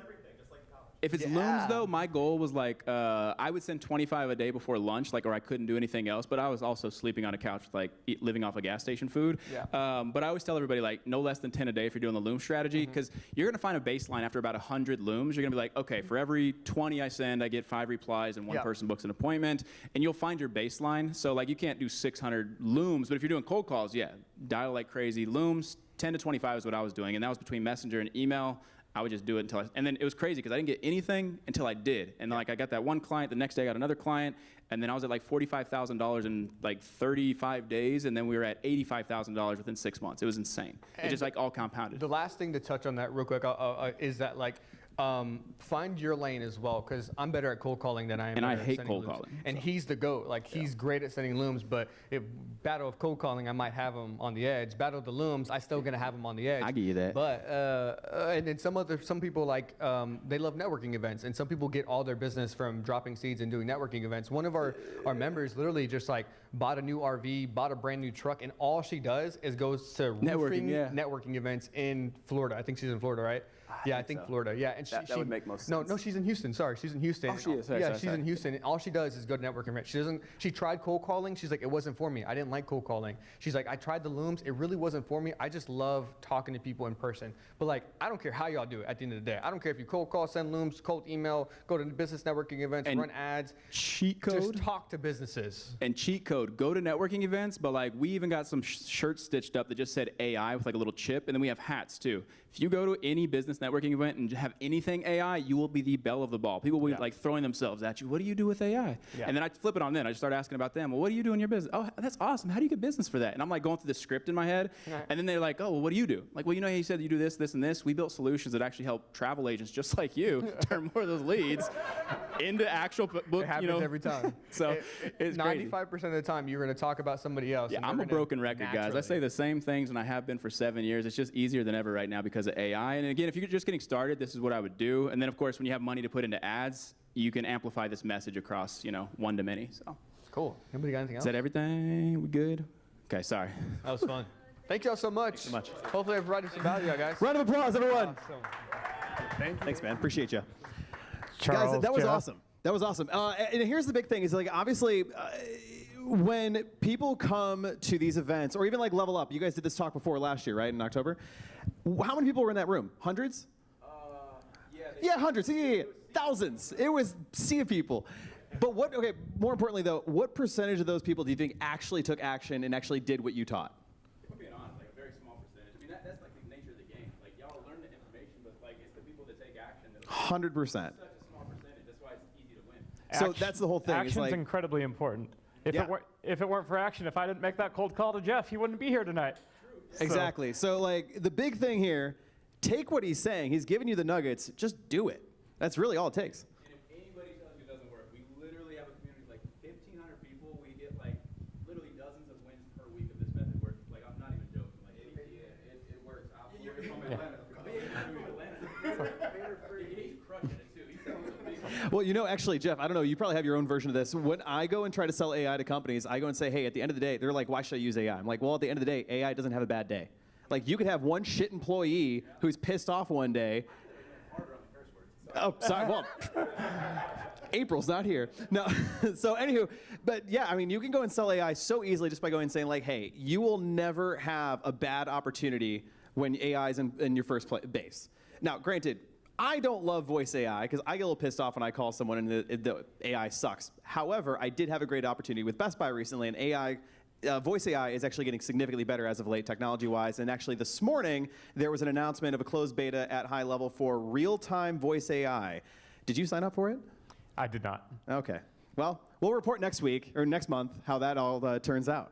Looms though, my goal was like I would send 25 a day before lunch, like, or I couldn't do anything else. But I was also sleeping on a couch, like living off of gas station food. Yeah. But I always tell everybody like no less than 10 a day if you're doing the Loom strategy, because you're gonna find a baseline after about 100 Looms. You're gonna be like, okay, for every 20 I send, I get 5 replies and one person books an appointment, and you'll find your baseline. So like you can't do 600 Looms, but if you're doing cold calls, yeah, dial like crazy. Looms 10 to 25 is what I was doing, and that was between Messenger and email. I would just do it until and then it was crazy because I didn't get anything until I did. And like I got that one client, the next day I got another client, and then I was at like $45,000 in like 35 days, and then we were at $85,000 within 6 months. It was insane. It just like all compounded. The last thing to touch on that real quick is that like find your lane as well, because I'm better at cold calling than I am. And I better at hate sending cold looms. calling, And he's the GOAT. Like, he's great at sending looms, but if battle of cold calling, I might have him on the edge. Battle of the looms, I still gonna have him on the edge. I give you that. But and then some people like they love networking events, and some people get all their business from dropping seeds and doing networking events. One of our members literally just like bought a new RV, bought a brand new truck, and all she does is goes to roofing networking events in Florida. I think she's in Florida, right? Yeah, I think so. Florida. Yeah, and That would make most No, sense. no, she's in Houston. Sorry, she's in Houston. Oh, she is. Sorry, yeah, sorry, she's sorry. in Houston. And all she does is go to networking events. She tried cold calling. She's like, it wasn't for me. I didn't like cold calling. She's like, I tried the looms. It really wasn't for me. I just love talking to people in person. But like, I don't care how y'all do it at the end of the day. I don't care if you cold call, send looms, cold email, go to business networking events, And run ads. cheat code. Just talk to businesses. And cheat code. Go to networking events, but like we even got some shirts stitched up that just said AI with like a little chip, and then we have hats too. If you go to any business networking event and have anything AI, you will be the belle of the ball. People will be like throwing themselves at you. What do you do with AI? Yeah. And then I flip it on them. I just start asking about them. Well, what do you do in your business? Oh, that's awesome. How do you get business for that? And I'm like going through the script in my head. And then they're like, oh, well, what do you do? Like, well, you know, you said you do this, this, and this. We built solutions that actually help travel agents just like you turn more of those leads into actual book. It happens every time. So it's crazy. 95% of the time, you're going to talk about somebody else. Yeah, and I'm they're a gonna broken record, guys. I naturally- say the same things, and I have been for 7 years. It's just easier than ever right now because of AI. And again, if you're just getting started, this is what I would do. And then, of course, when you have money to put into ads, you can amplify this message across, one to many. So, Cool. Nobody got anything else? is that everything? We good? Okay, sorry. That was fun. Thank y'all so much. so much. Hopefully I've provided some value, guys. Round of applause, everyone. Awesome. Thanks, man. Appreciate you. Charles, Guys, that was Jeff. awesome. That was awesome. And here's the big thing: is like obviously, when people come to these events, or even like Level Up, you guys did this talk before last year, right, in October. How many people were in that room? Hundreds? Yeah, hundreds. Yeah. Thousands. It was a sea of people. But what? Okay. More importantly, though, what percentage of those people do you think actually took action and actually did what you taught? If we're being honest, like a very small percentage. I mean, that's like the nature of the game. Like, y'all learn the information, but like it's the people that take action. 100%. Such a small percentage. That's why it's easy to win. So that's the whole thing. Action's Is like, incredibly important. If it weren't for action, if I didn't make that cold call to Jeff, he wouldn't be here tonight. exactly. So like the big thing here, take what he's saying. He's giving you the nuggets. Just do it. That's really all it takes. And if anybody tells you it doesn't work, we literally have a community of like 1,500 people. We get like literally dozens of wins per week of this method work. Like, I'm not even joking. Like, it works. You're from Atlanta. He's crushing it too. He's selling some big. Well, actually, Jeff, I don't know. You probably have your own version of this. When I go and try to sell AI to companies, I go and say, hey, at the end of the day, they're like, why should I use AI? I'm like, well, at the end of the day, AI doesn't have a bad day. Like, you could have one shit employee who's pissed off one day. Oh, sorry. Well, April's not here. No. So, anywho, but yeah, I mean, you can go and sell AI so easily just by going and saying, like, hey, you will never have a bad opportunity when AI is in your first base. Now, granted, I don't love voice AI because I get a little pissed off when I call someone and the AI sucks. However, I did have a great opportunity with Best Buy recently, and voice AI is actually getting significantly better as of late, technology-wise. And actually, this morning, there was an announcement of a closed beta at Highlevel for real-time voice AI. Did you sign up for it? I did not. Okay. Well, we'll report next week, or next month, how that all turns out.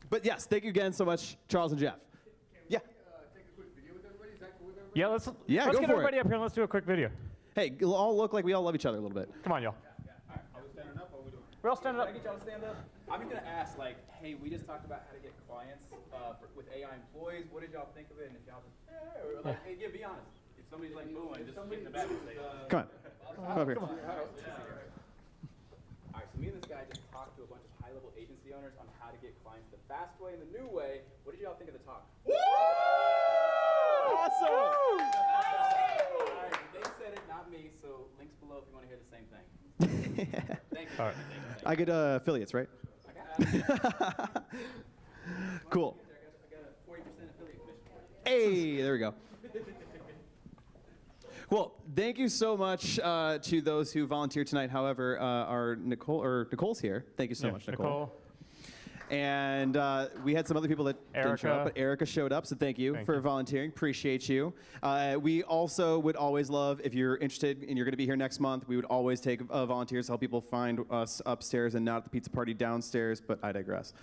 But yes, thank you again so much, Charles and Jeff. Yeah. Take a quick video with everybody. Is that cool with everybody? Yeah, let's go get for it. everybody up here and let's do a quick video. Hey, we'll all look like we all love each other a little bit. Come on, y'all. Are we standing up or are we doing? We're all standing up. Can I get y'all to stand up? I'm just gonna ask, like, hey, we just talked about how to get clients with AI employees. What did y'all think of it? And if y'all just, or like, hey, yeah, be honest. If somebody's like booing, just get in the back and say, Come on. Come over here. All right, so me and this guy just talked to a bunch of high-level agency owners on how to get clients the fast way and the new way. What did y'all think of the talk? Awesome! All right, they said it, not me, so links below if you want to hear the same thing. Thank you. All right. I get affiliates, right? Cool. I got a 40% affiliate commission for you. Hey, there we go. Well, thank you so much to those who volunteered tonight. However, our Nicole's here. Thank you so much, Nicole. And we had some other people that didn't show up, but Erica showed up, so thank you for volunteering. Appreciate you. We also would always love, if you're interested and you're going to be here next month, we would always take volunteers to help people find us upstairs and not at the pizza party downstairs, but I digress.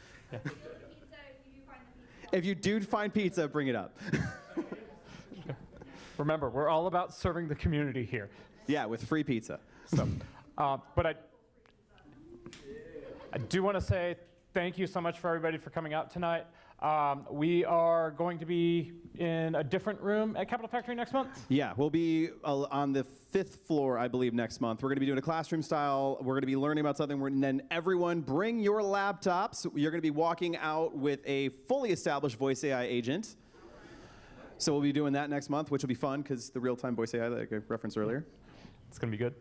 If you do find pizza, bring it up. Remember, we're all about serving the community here. Yeah, with free pizza. So, but I do want to say thank you so much for everybody for coming out tonight. We are going to be in a different room at Capital Factory next month. Yeah, we'll be on the 5th floor, I believe, next month. We're going to be doing a classroom style. We're going to be learning about something. And then everyone bring your laptops. You're going to be walking out with a fully established voice AI agent. So we'll be doing that next month, which will be fun because the real-time voice AI that I referenced earlier. It's going to be good.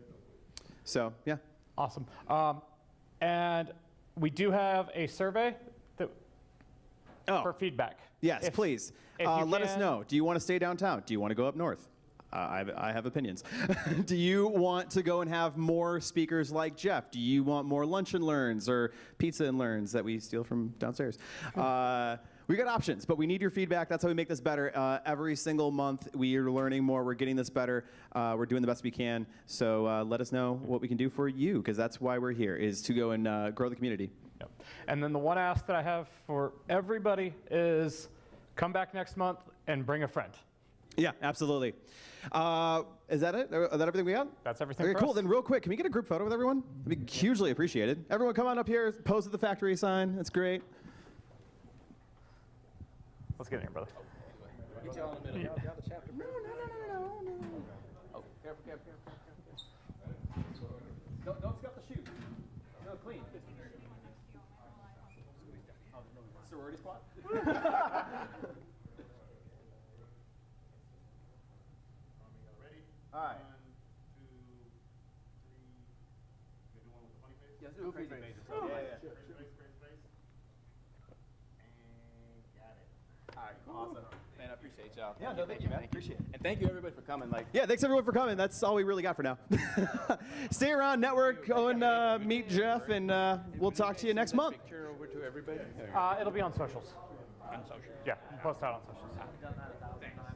So, yeah. Awesome. And we do have a survey that for feedback. Yes, please. Let us know. Do you want to stay downtown? Do you want to go up north? I have opinions. Do you want to go and have more speakers like Jeff? Do you want more lunch and learns or pizza and learns that we steal from downstairs? We got options, but we need your feedback. That's how we make this better. Every single month, we are learning more. We're getting this better. We're doing the best we can. So let us know what we can do for you, because that's why we're here, is to go and grow the community. Yep. And then the one ask that I have for everybody is come back next month and bring a friend. Yeah, absolutely. Is that it? Is that everything we got? That's everything. Okay, for cool. us. Then real quick, can we get a group photo with everyone? It'd be hugely appreciated. Everyone come on up here, pose at the factory sign. That's great. Let's get in here, brother. Get y'all in the middle. No. Oh, careful, careful, careful. Don't scuff the shoe. No, clean. Sorority squad? Ready? All right. 1, 2, 3. You do one with the funny face? Yeah, let's do a crazy face. Yeah. Crazy face, crazy face. And got it. All right, awesome. Man, I appreciate y'all. Yeah, no, thank you, man. Appreciate it. And thank you, everybody, for coming. Like, Yeah, thanks everyone for coming. That's all we really got for now. Stay around, network, go and meet Jeff, and we'll talk to you next month. picture over to everybody. It'll be on socials. On social. Yeah, post out on socials. Thanks.